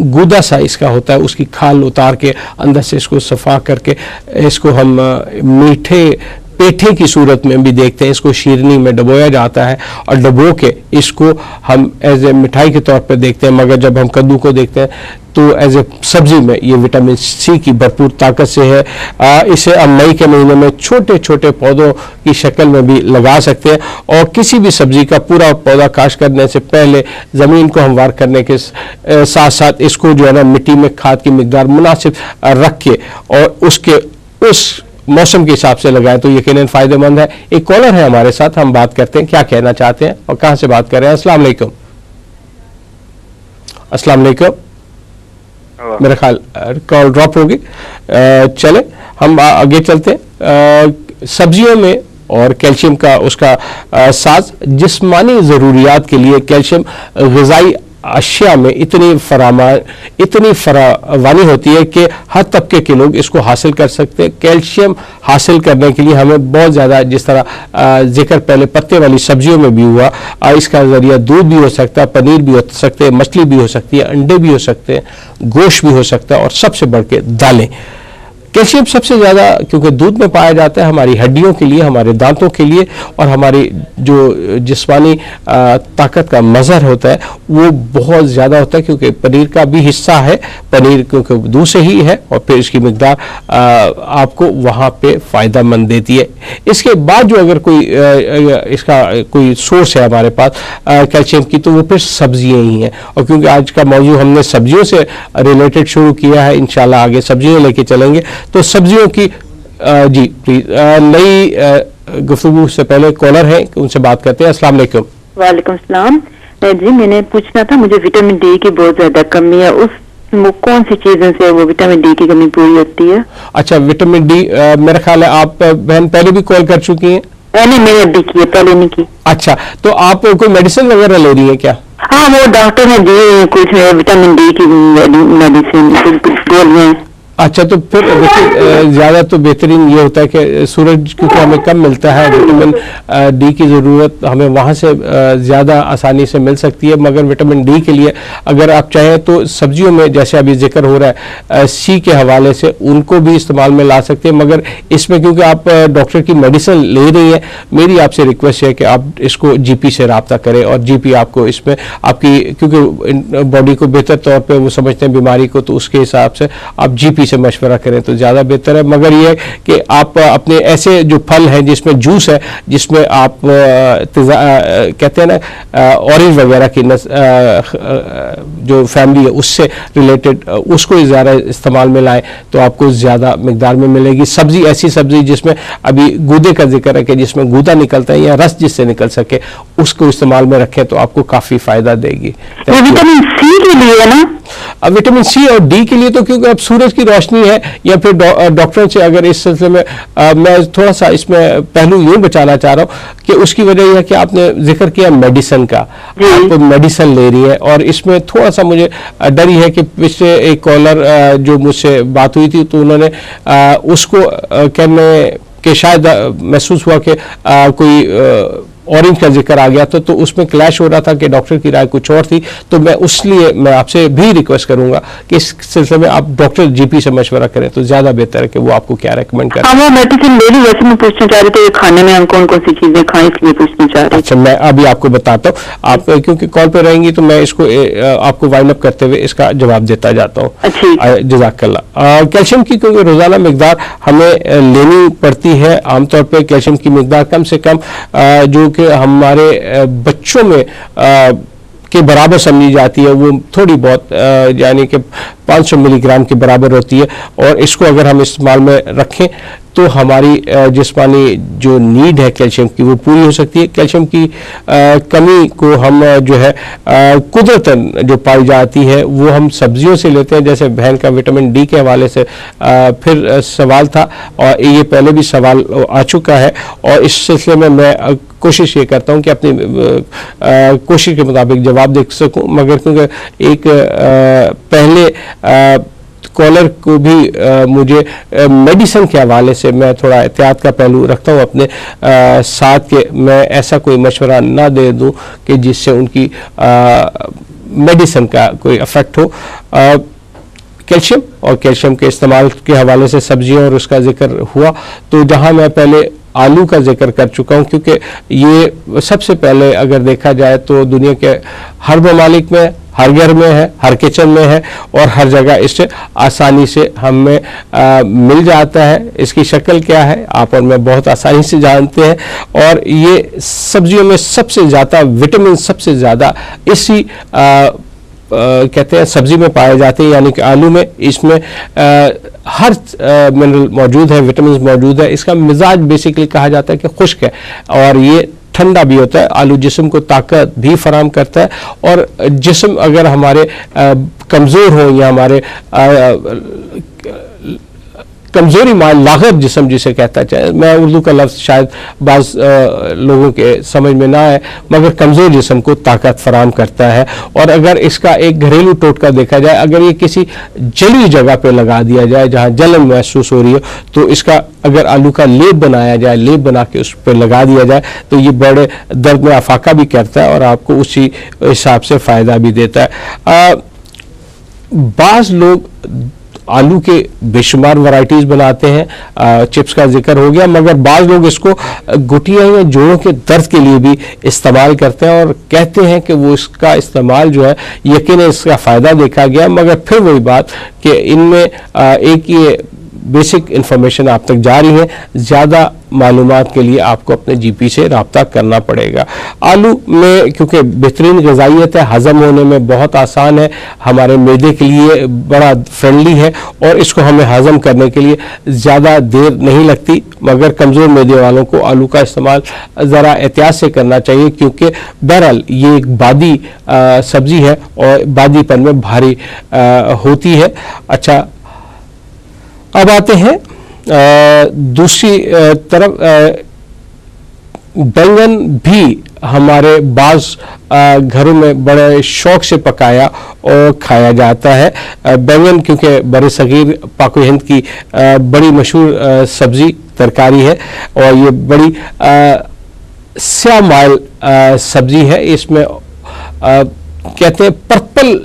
गूदा सा इसका होता है, उसकी खाल उतार के अंदर से इसको सफा करके इसको हम मीठे पेठे की सूरत में भी देखते हैं। इसको शीरनी में डबोया जाता है और डबो के इसको हम एज ए मिठाई के तौर पर देखते हैं। मगर जब हम कद्दू को देखते हैं तो एज ए सब्जी में ये विटामिन सी की भरपूर ताकत से है। इसे हम मई के महीने में छोटे छोटे पौधों की शक्ल में भी लगा सकते हैं और किसी भी सब्जी का पूरा पौधा काश्त करने से पहले ज़मीन को हमवार करने के साथ साथ इसको जो है ना मिट्टी में खाद की मिकदार मुनासिब रख के और उसके उस मौसम के हिसाब से लगाएं तो यकीनन फ़ायदेमंद है। एक कॉलर है हमारे साथ, हम बात करते हैं, क्या कहना चाहते हैं और कहाँ से बात कर रहे हैं। अस्सलाम वालेकुम। अस्सलाम वालेकुम। मेरा ख्याल कॉल ड्रॉप होगी। चले हम आगे चलते हैं। सब्जियों में और कैल्शियम का उसका साथ जिस्मानी ज़रूरियात के लिए कैल्शियम ग़िज़ाई अशिया में इतनी फरावानी होती है कि हर तबके के लोग इसको हासिल कर सकते हैं। कैल्शियम हासिल करने के लिए हमें बहुत ज़्यादा, जिस तरह जिक्र पहले पत्ते वाली सब्जियों में भी हुआ, इसका ज़रिया दूध भी हो सकता है, पनीर भी हो सकते हैं, मछली भी हो सकती है, अंडे भी हो सकते हैं, गोश्त भी हो सकता है और सबसे बढ़ के दालें। कैल्शियम सबसे ज़्यादा क्योंकि दूध में पाया जाता है, हमारी हड्डियों के लिए, हमारे दांतों के लिए और हमारी जो जिस्मानी ताकत का मज़हर होता है वो बहुत ज़्यादा होता है, क्योंकि पनीर का भी हिस्सा है। पनीर क्योंकि दूध से ही है और फिर इसकी मिकदार आपको वहाँ पे फ़ायदा मंद देती है। इसके बाद जो अगर कोई इसका कोई सोर्स है हमारे पास कैल्शियम की तो वो फिर सब्जियाँ ही हैं। और क्योंकि आज का मौजू हमने सब्जियों से रिलेटेड शुरू किया है, इंशाल्लाह आगे सब्जियाँ लेके चलेंगे। तो सब्जियों की जी प्लीज नई गुफ्तगू से पहले कॉलर है, उनसे बात करते हैं। अस्सलाम वालेकुम। वालेकुम सलाम जी, मैंने पूछना था, मुझे विटामिन डी की बहुत ज्यादा कमी है, उस कौन सी चीजों से वो विटामिन डी की कमी पूरी होती है? अच्छा, विटामिन डी मेरा ख्याल है आप बहन पहले भी कॉल कर चुकी हैं? नहीं, मैंने अभी की है, पहले नहीं की। अच्छा, तो आप कोई मेडिसिन वगैरह ले रही है क्या? हाँ, वो डॉक्टर ने दी कुछ विटामिन डी की मेडिसिन गोलियां। अच्छा, तो फिर देखिए ज़्यादा तो बेहतरीन ये होता है कि सूरज क्योंकि हमें कम मिलता है, विटामिन डी की ज़रूरत हमें वहाँ से ज़्यादा आसानी से मिल सकती है। मगर विटामिन डी के लिए अगर आप चाहें तो सब्जियों में जैसे अभी जिक्र हो रहा है सी के हवाले से उनको भी इस्तेमाल में ला सकते हैं। मगर इसमें क्योंकि आप डॉक्टर की मेडिसिन ले रही हैं, मेरी आपसे रिक्वेस्ट है कि आप इसको GP से रब्ता करें और GP आपको इसमें आपकी क्योंकि बॉडी को बेहतर तौर पर वो समझते हैं बीमारी को, तो उसके हिसाब से आप GP से मशवरा करें तो ज़्यादा बेहतर है। मगर ये कि आप अपने ऐसे जो फल हैं जिसमें जूस है, जिसमें आप कहते हैं ना ऑरेंज वगैरह की जो फैमिली है उससे रिलेटेड उसको ज़्यादा इस्तेमाल में लाएं तो आपको ज़्यादा मिकदार में मिलेगी। सब्जी ऐसी सब्जी जिसमें अभी गूदे का जिक्र है कि जिसमें गूदा निकलता है या रस जिससे निकल सके उसको इस्तेमाल में रखें तो आपको काफ़ी फ़ायदा देगी। विटामिन सी के लिए ना अब विटामिन सी और डी के लिए तो क्योंकि अब सूरज की रोशनी है, या फिर डॉक्टर से अगर इस सिलसिले में मैं थोड़ा सा इसमें पहलू यूं बचाना चाह रहा हूं कि उसकी वजह यह है कि आपने जिक्र किया मेडिसिन का, आप मेडिसिन ले रही है, और इसमें थोड़ा सा मुझे डर ही है कि पिछले एक कॉलर जो मुझसे बात हुई थी तो उन्होंने उसको कहने के शायद महसूस हुआ कि कोई ऑरेंज का जिक्र आ गया तो उसमें क्लैश हो रहा था कि डॉक्टर की राय कुछ और थी। तो मैं उसलिए मैं आपसे भी रिक्वेस्ट करूंगा कि इस सिलसिले में आप डॉक्टर जीपी से मशवरा करें तो ज्यादा बेहतर है कि वो आपको क्या रेकमेंड करें। हाँ, वो मेडिसिन ले ली, वैसे मैं पूछना चाह रही थी खाने में हम कौन कौन सी चीजें खाएं, इसलिए पूछना चाह रही। अच्छा, मैं अभी आपको बताता हूँ, आप क्योंकि कॉल पे रहेंगी तो मैं इसको आपको वाइंड अप करते हुए इसका जवाब देता जाता हूँ। जज़ाकल्लाह। कैल्शियम की क्योंकि रोजाना मिकदार हमें लेनी पड़ती है, आमतौर पर कैल्शियम की मिकदार कम से कम जो कि हमारे बच्चों में के बराबर समझी जाती है, वो थोड़ी बहुत यानी कि 500 मिलीग्राम के बराबर होती है, और इसको अगर हम इस्तेमाल में रखें तो हमारी जिस्मानी जो नीड है कैल्शियम की वो पूरी हो सकती है। कैल्शियम की कमी को हम जो है कुदरतन जो पाई जाती है वो हम सब्जियों से लेते हैं, जैसे बहन का विटामिन डी के हवाले से फिर सवाल था, और ये पहले भी सवाल आ चुका है, और इस सिलसिले में मैं कोशिश ये करता हूँ कि अपनी कोशिश के मुताबिक जवाब दे सकूँ, मगर क्योंकि एक पहले कॉलर को भी मुझे मेडिसिन के हवाले से मैं थोड़ा एहतियात का पहलू रखता हूँ अपने साथ के मैं ऐसा कोई मशवरा ना दे दूँ कि जिससे उनकी मेडिसिन का कोई अफेक्ट हो। कैल्शियम और कैल्शियम के इस्तेमाल के हवाले से सब्जियां और उसका जिक्र हुआ, तो जहां मैं पहले आलू का जिक्र कर चुका हूं, क्योंकि ये सबसे पहले अगर देखा जाए तो दुनिया के हर ममालिक में, हर घर में है, हर किचन में है, और हर जगह इससे आसानी से हमें मिल जाता है। इसकी शक्ल क्या है आप और मैं बहुत आसानी से जानते हैं, और ये सब्जियों में सबसे ज़्यादा विटामिन सबसे ज़्यादा इसी कहते हैं सब्जी में पाए जाते हैं, यानी कि आलू में। इसमें हर मिनरल मौजूद है, विटामिन मौजूद है। इसका मिजाज बेसिकली कहा जाता है कि खुश्क है, और ये ठंडा भी होता है। आलू जिस्म को ताकत भी फराहम करता है, और जिस्म अगर हमारे कमज़ोर हो या हमारे कमज़ोरी माल लागत जिस्म जिसे कहता है, मैं उर्दू का लफ्ज़ शायद बाज़ लोगों के समझ में ना आए, मगर कमज़ोर जिस्म को ताकत फराहम करता है। और अगर इसका एक घरेलू टोटका देखा जाए, अगर ये किसी जली जगह पे लगा दिया जाए जहाँ जलन महसूस हो रही हो, तो इसका अगर आलू का लेप बनाया जाए, लेप बना के उस पर लगा दिया जाए, तो ये बड़े दर्द में अफाका भी करता है और आपको उसी हिसाब से फ़ायदा भी देता है। बाज़ लोग आलू के बेशुमार वैरायटीज़ बनाते हैं, चिप्स का जिक्र हो गया, मगर बाज़ लोग इसको घुटिया या जोड़ों के दर्द के लिए भी इस्तेमाल करते हैं, और कहते हैं कि वो इसका इस्तेमाल जो है यकीन इसका फ़ायदा देखा गया। मगर फिर वही बात कि इनमें एक ये बेसिक इंफॉर्मेशन आप तक जा रही है, ज़्यादा मालूमात के लिए आपको अपने जीपी से रब्ता करना पड़ेगा। आलू में क्योंकि बेहतरीन ग़िज़ाइयत है, हज़म होने में बहुत आसान है, हमारे मैदे के लिए बड़ा फ्रेंडली है, और इसको हमें हज़म करने के लिए ज़्यादा देर नहीं लगती। मगर कमज़ोर मैदे वालों को आलू का इस्तेमाल ज़रा एहतियात से करना चाहिए, क्योंकि बहरहाल ये एक बादी सब्ज़ी है और बादीपन में भारी होती है। अच्छा, अब आते हैं दूसरी तरफ। बैंगन भी हमारे बाज़ घरों में बड़े शौक से पकाया और खाया जाता है। बैंगन क्योंकि बरसगीर पाक हिंद की बड़ी मशहूर सब्ज़ी तरकारी है, और ये बड़ी स्याह माइल सब्ज़ी है। इसमें कहते हैं पर्पल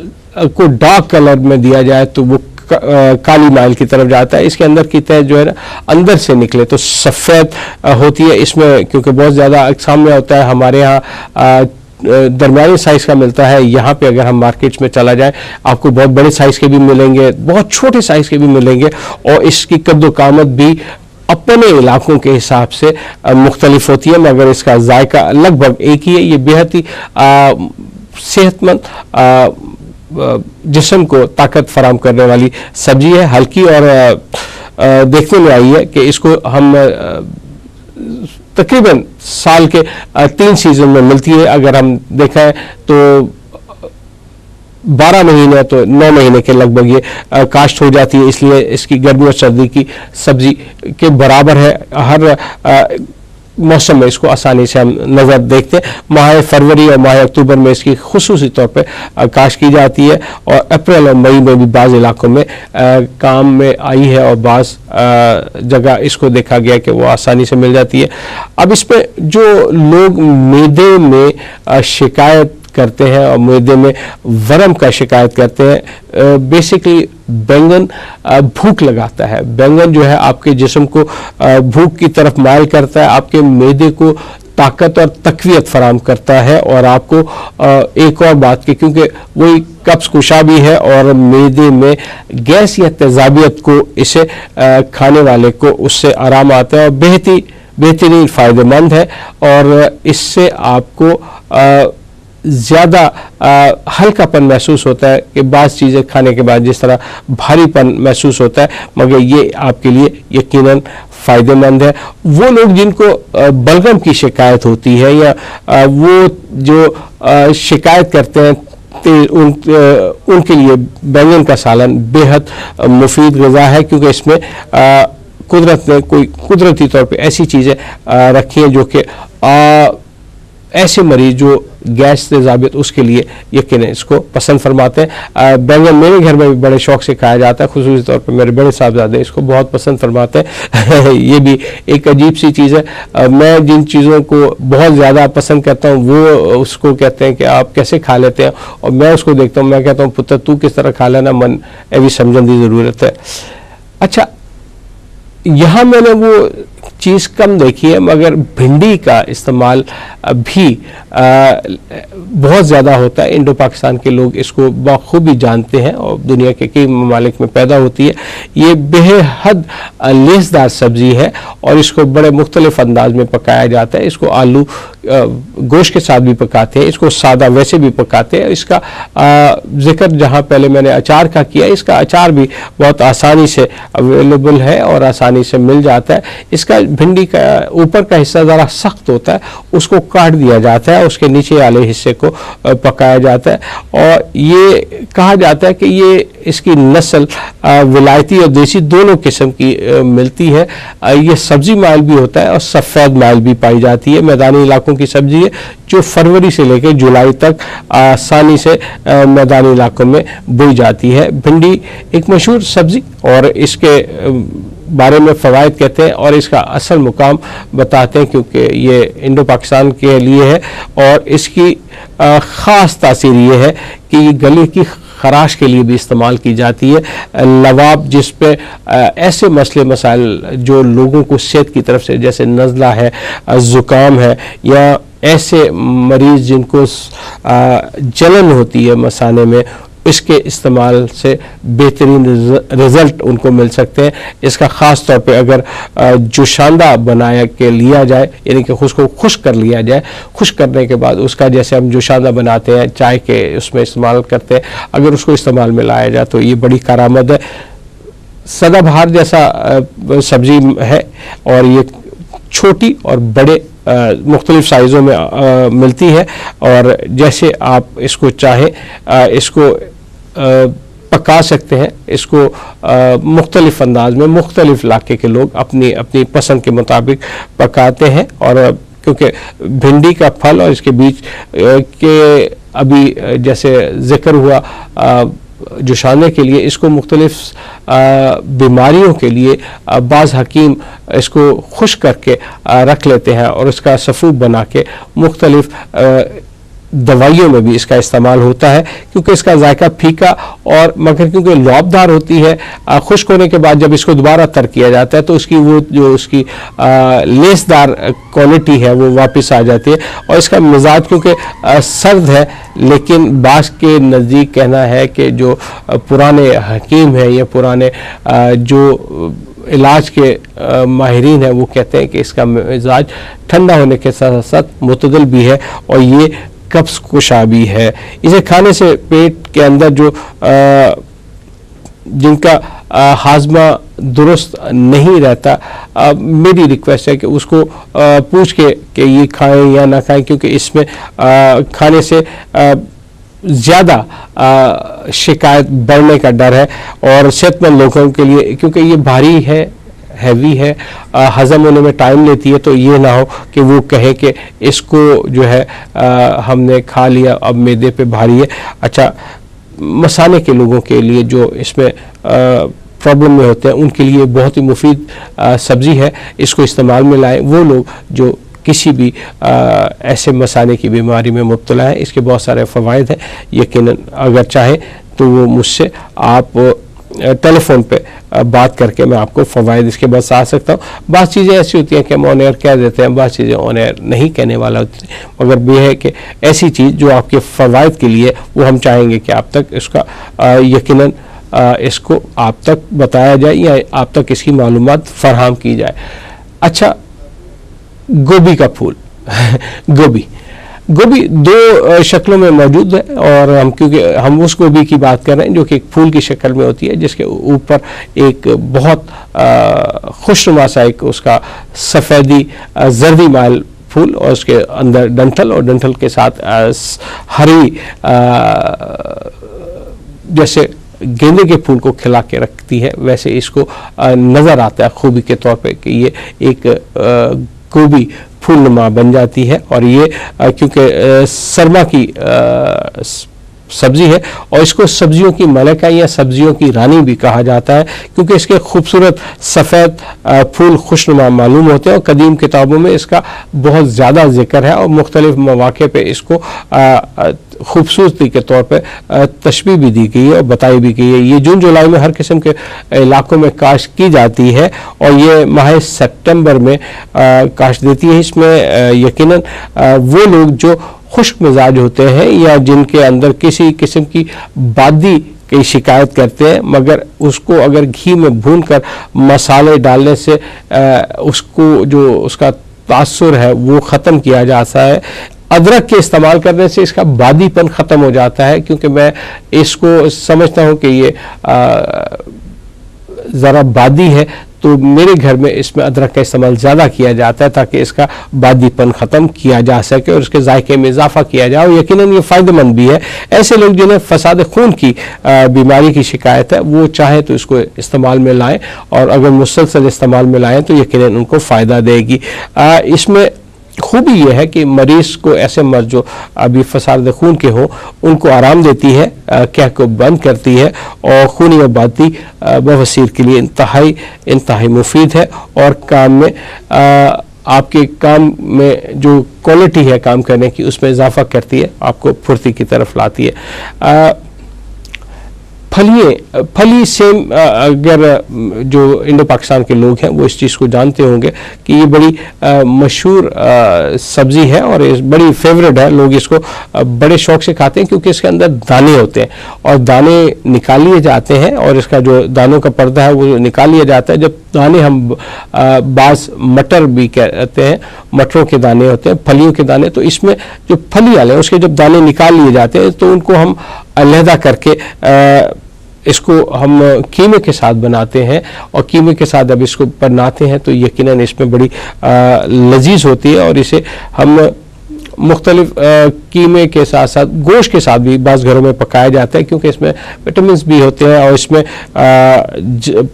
को डार्क कलर में दिया जाए तो वो काली माइल की तरफ जाता है। इसके अंदर की तह जो है ना अंदर से निकले तो सफ़ेद होती है। इसमें क्योंकि बहुत ज़्यादा अक़साम में होता है, हमारे यहाँ दरमियानी साइज़ का मिलता है। यहाँ पे अगर हम मार्केट्स में चला जाए आपको बहुत बड़े साइज़ के भी मिलेंगे, बहुत छोटे साइज़ के भी मिलेंगे, और इसकी कद्दो कामत भी अपने इलाकों के हिसाब से मुख्तलिफ होती है, मगर इसका जायका लगभग एक ही है। ये बेहद ही सेहतमंद जिस्म को ताकत फराहम करने वाली सब्जी है, हल्की, और देखने में आई है कि इसको हम तकरीबन साल के 3 सीज़न में मिलती है। अगर हम देखें तो 12 महीने तो 9 महीने के लगभग ये काश्त हो जाती है, इसलिए इसकी गर्मी और सर्दी की सब्जी के बराबर है। हर मौसम में इसको आसानी से हम नज़र देखते हैं। माह फरवरी और माह अक्टूबर में इसकी खुसूसी तौर पे काश्त की जाती है और अप्रैल और मई में भी बाज़ इलाकों में काम में आई है और बाज़ जगह इसको देखा गया कि वो आसानी से मिल जाती है। अब इस पे जो लोग मैदे में शिकायत करते हैं और मैदे में वरम का शिकायत करते हैं, बेसिकली बैंगन भूख लगाता है। बैंगन जो है आपके जिस्म को भूख की तरफ माइल करता है, आपके मैदे को ताकत और तकवीत फराम करता है और आपको एक और बात की, क्योंकि वही कब्ज़ कुशा भी है और मैदे में गैस या तेजाबियत को इसे खाने वाले को उससे आराम आता है और बेहतरीन फ़ायदेमंद है और इससे आपको ज़्यादा हल्कापन महसूस होता है कि बाज़ चीज़ें खाने के बाद जिस तरह भारीपन महसूस होता है, मगर ये आपके लिए यकीनन फ़ायदेमंद है। वो लोग जिनको बलगम की शिकायत होती है या वो जो शिकायत करते हैं उनके लिए बैंगन का सालन बेहद मुफीद ग़िज़ा है, क्योंकि इसमें कुदरत ने कोई कुदरती तौर पे ऐसी चीज़ें रखी हैं जो कि ऐसे मरीज जो गैस तेजाबियत उसके लिए यकीनन इसको पसंद फरमाते हैं। बैंगन मेरे घर में भी बड़े शौक से खाया जाता है, खुसूसी तौर पर मेरे बड़े साहबजादे इसको बहुत पसंद फरमाते हैं। ये भी एक अजीब सी चीज़ है। मैं जिन चीज़ों को बहुत ज़्यादा पसंद करता हूँ वो उसको कहते हैं कि आप कैसे खा लेते हैं, और मैं उसको देखता हूँ, मैं कहता हूँ पुत्र तू किस तरह खा लेना, मन ए भी समझने की ज़रूरत है। अच्छा, यहाँ मैंने वो चीज़ कम देखी है, मगर भिंडी का इस्तेमाल भी बहुत ज़्यादा होता है। इंडो पाकिस्तान के लोग इसको बखूबी जानते हैं और दुनिया के कई ममालिक में पैदा होती है। ये बेहद लेसदार सब्ज़ी है और इसको बड़े मुख्तलिफ अंदाज में पकाया जाता है। इसको आलू गोश्त के साथ भी पकाते हैं, इसको सादा वैसे भी पकाते हैं। इसका जिक्र जहाँ पहले मैंने अचार का किया, इसका अचार भी बहुत आसानी से अवेलेबल है और आसानी से मिल जाता है। इसका भिंडी का ऊपर का हिस्सा ज़रा सख्त होता है, उसको काट दिया जाता है, उसके नीचे वाले हिस्से को पकाया जाता है और ये कहा जाता है कि ये इसकी नस्ल विलायती और देसी दोनों किस्म की मिलती है। ये सब्ज़ी माइल भी होता है और सफ़ेद माइल भी पाई जाती है। मैदानी इलाकों की सब्ज़ी है जो फरवरी से लेकर जुलाई तक आसानी से मैदानी इलाकों में बोई जाती है। भिंडी एक मशहूर सब्ज़ी और इसके बारे में फ़वाइद कहते हैं और इसका असल मुकाम बताते हैं, क्योंकि ये इंडो पाकिस्तान के लिए है और इसकी ख़ास तासीर ये है कि ये गले की खराश के लिए भी इस्तेमाल की जाती है। लवाब जिस पे ऐसे मसले मसाइल जो लोगों को सेहत की तरफ से, जैसे नज़ला है, ज़ुकाम है, या ऐसे मरीज़ जिनको जलन होती है मसाने में, इसके इस्तेमाल से बेहतरीन रिज़ल्ट उनको मिल सकते हैं। इसका ख़ास तौर पे अगर जोशांदा बनाया के लिया जाए, यानी कि उसको खुश्क कर लिया जाए, खुश्क करने के बाद उसका जैसे हम जोशांदा बनाते हैं चाय के उसमें इस्तेमाल करते हैं, अगर उसको इस्तेमाल में लाया जाए तो ये बड़ी कारामद है। सदाबहार जैसा सब्ज़ी है और ये छोटी और बड़े मुख्तलिफ साइज़ों में मिलती है और जैसे आप इसको चाहें इसको पका सकते हैं। इसको मुख्तलिफ अंदाज में मुख्तलिफ इलाके के लोग अपनी अपनी पसंद के मुताबिक पकाते हैं और क्योंकि भिंडी का फल और इसके बीच के अभी जैसे जिक्र हुआ जोशाने के लिए, इसको मुख्तलिफ बीमारियों के लिए बाज़ हकीम इसको खुश्क करके रख लेते हैं और उसका सफ़ूब बना के मुख्तलिफ दवाइयों में भी इसका इस्तेमाल होता है, क्योंकि इसका जायका फीका और मगर क्योंकि लौबदार होती है, खुश्क होने के बाद जब इसको दोबारा तर किया जाता है तो उसकी वो जो उसकी लेसदार क्वालिटी है वो वापस आ जाती है। और इसका मिजाज क्योंकि सर्द है, लेकिन बास के नज़दीक कहना है कि जो पुराने हकीम हैं या पुराने जो इलाज के माहिरीन हैं वो कहते हैं कि इसका मिजाज ठंडा होने के साथ साथ मुतदल भी है और ये कब्ज़ कुशा भी है। इसे खाने से पेट के अंदर जो जिनका हाजमा दुरुस्त नहीं रहता, मेरी रिक्वेस्ट है कि उसको पूछ के कि ये खाएं या ना खाएं, क्योंकि इसमें खाने से ज़्यादा शिकायत बढ़ने का डर है। और सेहतमंद लोगों के लिए, क्योंकि ये भारी है, हैवी है, हज़म होने में टाइम लेती है, तो ये ना हो कि वो कहे कि इसको जो है हमने खा लिया अब मैदे पे भारी है। अच्छा, मसाने के लोगों के लिए जो इसमें प्रॉब्लम में होते हैं उनके लिए बहुत ही मुफीद सब्ज़ी है, इसको इस्तेमाल में लाएं। वो लोग जो किसी भी ऐसे मसाने की बीमारी में मुब्तला है, इसके बहुत सारे फ़वाइद हैं। यकीनन अगर चाहें तो वो मुझसे आप टेलीफोन पे बात करके मैं आपको फ़वाइद इसके बाद आ सकता हूँ। बात चीज़ें ऐसी होती हैं कि हम ऑन एयर कह देते हैं, बात चीज़ें ऑन एयर नहीं कहने वाला होती है, मगर ये है कि ऐसी चीज़ जो आपके फ़वाइद के लिए वो हम चाहेंगे कि आप तक इसका यकीनन इसको आप तक बताया जाए या आप तक इसकी मालूमात फराहम की जाए। अच्छा, गोभी का फूल गोभी दो शक्लों में मौजूद है, और हम क्योंकि हम उस गोभी की बात कर रहे हैं जो कि एक फूल की शक्ल में होती है, जिसके ऊपर एक बहुत खुशनुमा सा एक उसका सफ़ेदी जर्दी माइल फूल, और उसके अंदर डंठल, और डंठल के साथ हरी जैसे गेंदे के फूल को खिला के रखती है, वैसे इसको नज़र आता है खूबी के तौर पे कि ये एक गोभी फूलनुमा बन जाती है। और ये क्योंकि सरमा की सब्जी है, और इसको सब्जियों की मलका या सब्जियों की रानी भी कहा जाता है, क्योंकि इसके खूबसूरत सफ़ेद फूल खुशनुमा मालूम होते हैं, और कदीम किताबों में इसका बहुत ज़्यादा जिक्र है, और मुख्तलिफ मौक़े पे इसको खूबसूरती के तौर पे तशबीह भी दी गई है और बताई भी गई है। ये जून जुलाई में हर किस्म के इलाकों में काश्त की जाती है, और ये माह सितंबर में काश्त देती है। इसमें यकीनन वो लोग जो खुश्क मिजाज होते हैं या जिनके अंदर किसी किस्म की बादी की शिकायत करते हैं, मगर उसको अगर घी में भूनकर मसाले डालने से उसको जो उसका तासुर है वो ख़त्म किया जाता है। अदरक के इस्तेमाल करने से इसका बादीपन ख़त्म हो जाता है, क्योंकि मैं इसको समझता हूँ कि ये ज़रा बादी है, तो मेरे घर में इसमें अदरक का इस्तेमाल ज़्यादा किया जाता है ताकि इसका बादीपन ख़त्म किया जा सके और इसके जायके में इजाफा किया जाए, और यकीनन ये फ़ायदेमंद भी है। ऐसे लोग जिन्हें फसाद खून की बीमारी की शिकायत है, वो चाहे तो इसको इस्तेमाल में लाएं, और अगर मुसलसल इस्तेमाल में लाएं तो यकीनन उनको फ़ायदा देगी। इसमें खूबी यह है कि मरीज़ को, ऐसे मर्ज जो अभी फसाद खून के हों, उनको आराम देती है, क्या को बंद करती है, और खूनी आबादी बवसीर के लिए इंतहाई मुफीद है, और काम में आपके काम में जो क्वालिटी है काम करने की उसमें इजाफा करती है, आपको फुर्ती की तरफ लाती है। फली सेम, अगर जो इंडो पाकिस्तान के लोग हैं वो इस चीज़ को जानते होंगे कि ये बड़ी मशहूर सब्ज़ी है और ये बड़ी फेवरेट है। लोग इसको बड़े शौक से खाते हैं क्योंकि इसके अंदर दाने होते हैं, और दाने निकाल लिए जाते हैं, और इसका जो दानों का पर्दा है वो निकाल लिया जाता है। जब दाने हम बाज़ मटर भी कहते हैं, मटरों के दाने होते हैं, फलियों के दाने, तो इसमें जो फली वाले हैं उसके जब दाने निकाल लिए जाते हैं तो उनको हम अलहदा करके इसको हम कीमे के साथ बनाते हैं, और कीमे के साथ जब इसको बनाते हैं तो यकीनन इसमें बड़ी लजीज होती है, और इसे हम मुख्तलिफ कीमे के साथ साथ गोश्त के साथ भी बाज़ घरों में पकाया जाता है, क्योंकि इसमें विटामिन भी होते हैं और इसमें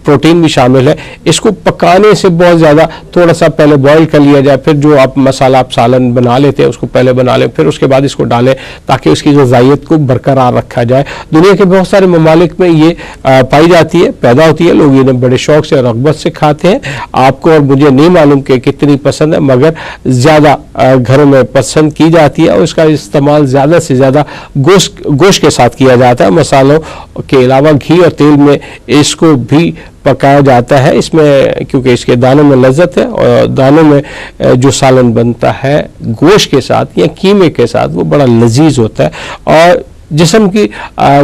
प्रोटीन भी शामिल है। इसको पकाने से बहुत ज़्यादा थोड़ा सा पहले बॉईल कर लिया जाए, फिर जो आप मसाला आप सालन बना लेते हैं उसको पहले बना लें, फिर उसके बाद इसको डालें ताकि उसकी ग़िज़ाइयत को बरकरार रखा जाए। दुनिया के बहुत सारे ममालिक में ये पाई जाती है, पैदा होती है, लोग इन्हें बड़े शौक से और रग़बत से खाते हैं। आपको और मुझे नहीं मालूम कि कितनी पसंद है, मगर ज़्यादा घरों में पसंद की जाती है, और इसका इस्तेमाल ज़्यादा से ज़्यादा गोश्त के साथ किया जाता है। मसालों के अलावा घी और तेल में इसको भी पकाया जाता है, इसमें क्योंकि इसके दानों में लज्जत है, और दानों में जो सालन बनता है गोश्त के साथ या कीमे के साथ वो बड़ा लजीज होता है, और जिस्म की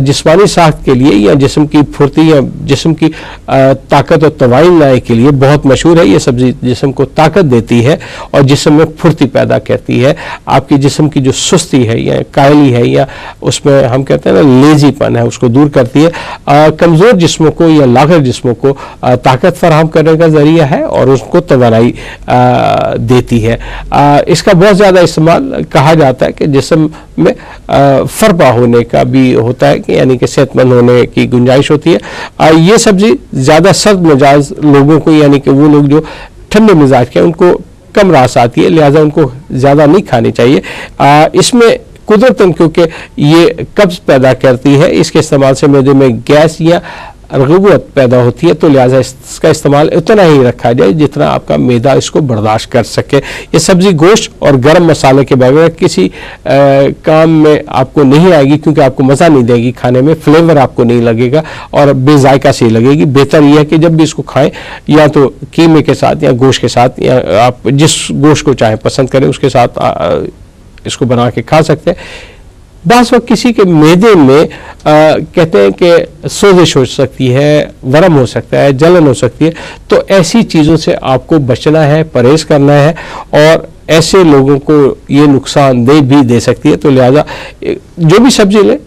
जिस्मानी साख्त के लिए या जिस्म की फुर्ती या जिस्म की ताकत और तवाइन लाने के लिए बहुत मशहूर है। ये सब्ज़ी जिस्म को ताकत देती है और जिस्म में फुर्ती पैदा करती है। आपकी जिस्म की जो सुस्ती है या कायली है या उसमें हम कहते हैं ना लेजीपन है, उसको दूर करती है। कमज़ोर जिस्मों को या लागर जिस्मों को ताकत फराहम करने का ज़रिया है और उसको तवानाई देती है। इसका बहुत ज़्यादा इस्तेमाल कहा जाता है कि जिस्म में फरबा होने होने का भी होता है कि यानी कि सेहतमंद होने की गुंजाइश होती है। ये सब्जी ज़्यादा सर्द मिजाज लोगों को, यानी कि वो लोग जो ठंडे मिजाज के, उनको कम रास आती है, लिहाजा उनको ज़्यादा नहीं खानी चाहिए। इसमें कुदरतन क्योंकि ये कब्ज़ पैदा करती है, इसके इस्तेमाल से मैदे में गैस या रग़बत पैदा होती है, तो लिहाजा इसका इस्तेमाल उतना ही रखा जाए जितना आपका मैदा इसको बर्दाश्त कर सके। ये सब्ज़ी गोश्त और गर्म मसाले के बगैर किसी काम में आपको नहीं आएगी, क्योंकि आपको मज़ा नहीं देगी खाने में, फ्लेवर आपको नहीं लगेगा और बेजायका सी लगेगी। बेहतर यह है कि जब भी इसको खाएं या तो कीमे के साथ या गोश्त के साथ, या आप जिस गोश्त को चाहें पसंद करें उसके साथ इसको बना के खा सकते हैं। बास वक्त किसी के मैदे में कहते हैं कि सोजिश हो सकती है, वरम हो सकता है, जलन हो सकती है, तो ऐसी चीज़ों से आपको बचना है, परहेज करना है, और ऐसे लोगों को ये नुकसानदेह भी दे सकती है। तो लिहाजा जो भी सब्जी लें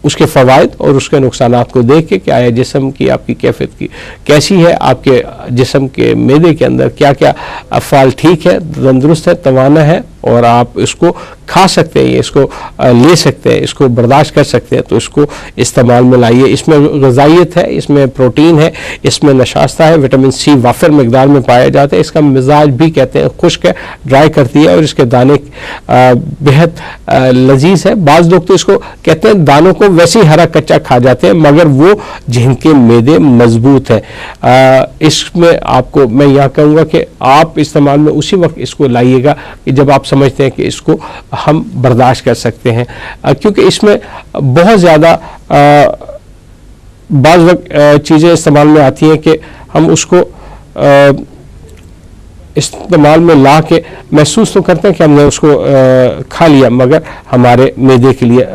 उसके फ़वाइद और उसके नुकसानात को देख के क्या है जिस्म की आपकी कैफियत की कैसी है, आपके जिस्म के मैदे के अंदर क्या क्या अफ़ाल ठीक है, तंदुरुस्त है, तवाना है, और आप इसको खा सकते हैं, इसको ले सकते हैं, इसको बर्दाश्त कर सकते हैं, तो इसको इस्तेमाल में लाइए। इसमें ग़िज़ाइयत है, इसमें प्रोटीन है, इसमें नशास्ता है, विटामिन सी वाफिर मकदार में पाया जाता है। इसका मिजाज भी कहते हैं खुश्क है, ड्राई करती है, और इसके दाने बेहद लजीज है। बाज़ लोग तो इसको कहते हैं दानों को वैसे ही हरा कच्चा खा जाते हैं, मगर वो जिनके मैदे मजबूत है। इसमें आपको मैं यहाँ कहूँगा कि आप इस्तेमाल में उसी वक्त इसको लाइएगा कि जब आप समझते हैं कि इसको हम बर्दाश्त कर सकते हैं, क्योंकि इसमें बहुत ज़्यादा बाज़ वक्त चीज़ें इस्तेमाल में आती हैं कि हम उसको इस्तेमाल में ला के महसूस तो करते हैं कि हमने उसको खा लिया, मगर हमारे मैदे के लिए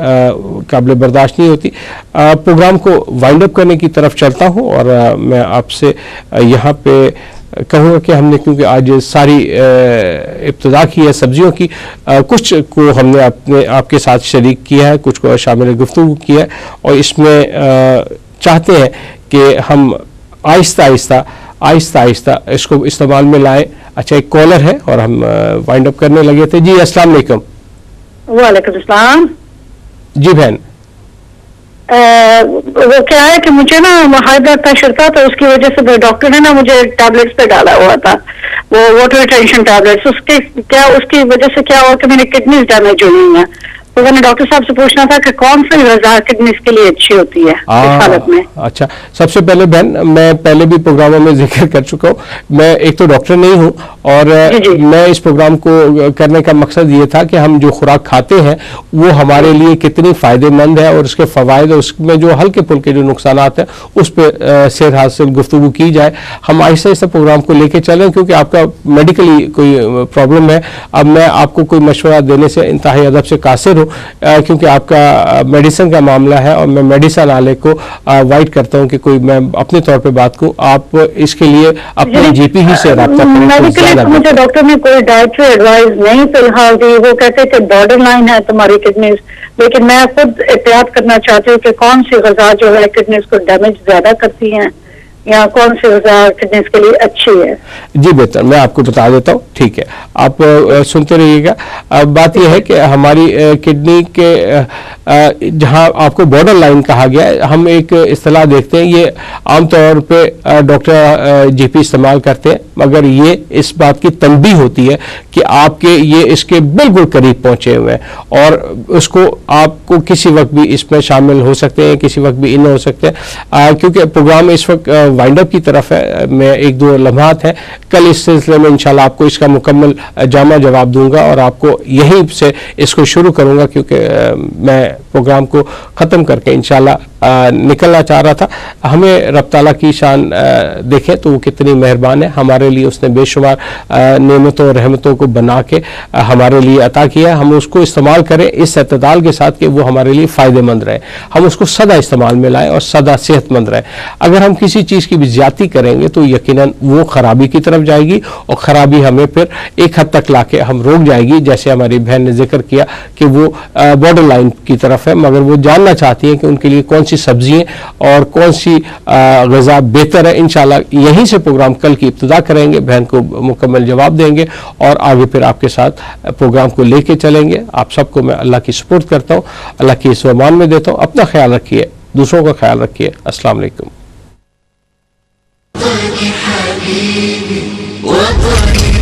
काबिल बर्दाश्त नहीं होती। प्रोग्राम को वाइंड अप करने की तरफ चलता हूँ, और मैं आपसे यहाँ पे कहूँगा कि हमने क्योंकि आज सारी इब्तिदा की है सब्जियों की, कुछ को हमने अपने आपके साथ शरीक किया है, कुछ को शामिल गुफ्तगू किया है, और इसमें चाहते हैं कि हम आहिस्ता आहिस्ता इसको इस्तेमाल में लाएं। अच्छा, एक कॉलर है और हम वाइंड अप करने लगे थे। जी अस्सलाम वालेकुम। वालेकुम अस्सलाम। जी बहन, वो क्या है कि मुझे ना हाई ब्लड प्रेशर था, तो उसकी वजह से डॉक्टर ने ना मुझे टैबलेट्स पे डाला हुआ था, वो वाटर रिटेंशन टैबलेट्स। उसकी वजह से क्या हुआ कि मेरी किडनीज डैमेज हुई हैं। तो मैंने डॉक्टर साहब से पूछना था कि कौन सी ग़िज़ा किडनीज के लिए अच्छी होती है इस हालत में। अच्छा, सबसे पहले बहन, मैं पहले भी प्रोग्रामों में जिक्र कर चुका हूँ, मैं एक तो डॉक्टर नहीं हूँ, और मैं इस प्रोग्राम को करने का मकसद ये था कि हम जो खुराक खाते हैं वो हमारे लिए कितनी फ़ायदेमंद है, और उसके फ़वाइद और उसमें जो हल्के फुल्के जो नुकसानात हैं उस पर सेहत हासिल गुफ्तगू की जाए। हम आहिस्ता आहिस्ता प्रोग्राम को लेके चलें, क्योंकि आपका मेडिकली कोई प्रॉब्लम है। अब मैं आपको कोई मशवरा देने से इंतहाई अदब से कासिर हूँ, क्योंकि आपका मेडिसिन का मामला है, और मैं मेडिसिन वाले को अवॉइड करता हूँ कि कोई मैं अपने तौर पे बात करूँ। आप इसके लिए अपने जीपी ही से रब्ता करें। मुझे डॉक्टर ने कोई डाइटरी एडवाइस नहीं फिलहाल दी। वो कहते थे बॉर्डर लाइन है तुम्हारी किडनीज, लेकिन मैं खुद एहतियात करना चाहती हूँ कि कौन सी ग़िज़ा जो है किडनीज को डैमेज ज्यादा करती हैं, या कौन सी ग़िज़ा किडनीज के लिए अच्छी है। जी बेहतर, मैं आपको बता देता हूँ, ठीक है, आप सुनते रहिएगा। बात यह है कि हमारी किडनी के जहाँ आपको बॉर्डर लाइन कहा गया है, हम एक इस्तिलाह देखते हैं, ये आमतौर पे डॉक्टर जीपी इस्तेमाल करते हैं, मगर ये इस बात की तंबीह होती है कि आपके ये इसके बिल्कुल करीब पहुँचे हुए हैं, और उसको आपको किसी वक्त भी इसमें शामिल हो सकते हैं, किसी वक्त भी इन हो सकते हैं। क्योंकि प्रोग्राम इस वक्त वाइंड अप की तरफ है, मैं एक दो लम्हात हैं, कल इस सिलसिले में इंशाल्लाह आपको इसका मुकम्मल जामा जवाब दूंगा, और आपको यहीं से इसको शुरू करूंगा, क्योंकि मैं प्रोग्राम को ख़त्म करके इंशाल्लाह निकलना चाह रहा था। हमें रब ताला की शान देखें तो वो कितनी मेहरबान है, हमारे लिए उसने बेशुमार नेमतों और रहमतों को बना के हमारे लिए अता किया है। हम उसको इस्तेमाल करें इस एतदाल के साथ कि वो हमारे लिए फ़ायदेमंद रहे, हम उसको सदा इस्तेमाल में लाएँ और सदा सेहतमंद रहे। अगर हम किसी चीज़ चीज़ की भी ज्यादती करेंगे तो यकीनन वो खराबी की तरफ जाएगी और खराबी हमें फिर एक हद तक लाके हम रोक जाएगी। जैसे हमारी बहन ने जिक्र किया कि वो बॉर्डर लाइन की तरफ है, मगर वो जानना चाहती हैं कि उनके लिए कौन सी सब्जियां और कौन सी ग़िज़ा बेहतर है। इंशाल्लाह यहीं से प्रोग्राम कल की इब्तिदा करेंगे, बहन को मुकम्मल जवाब देंगे और आगे फिर आपके साथ प्रोग्राम को लेके चलेंगे। आप सबको मैं अल्लाह की सपोर्ट करता हूँ, अल्लाह की इस मान में देता हूँ। अपना ख्याल रखिए, दूसरों का ख्याल रखिए। अस्सलाम वालेकुम। वतनी हबीबी वतनी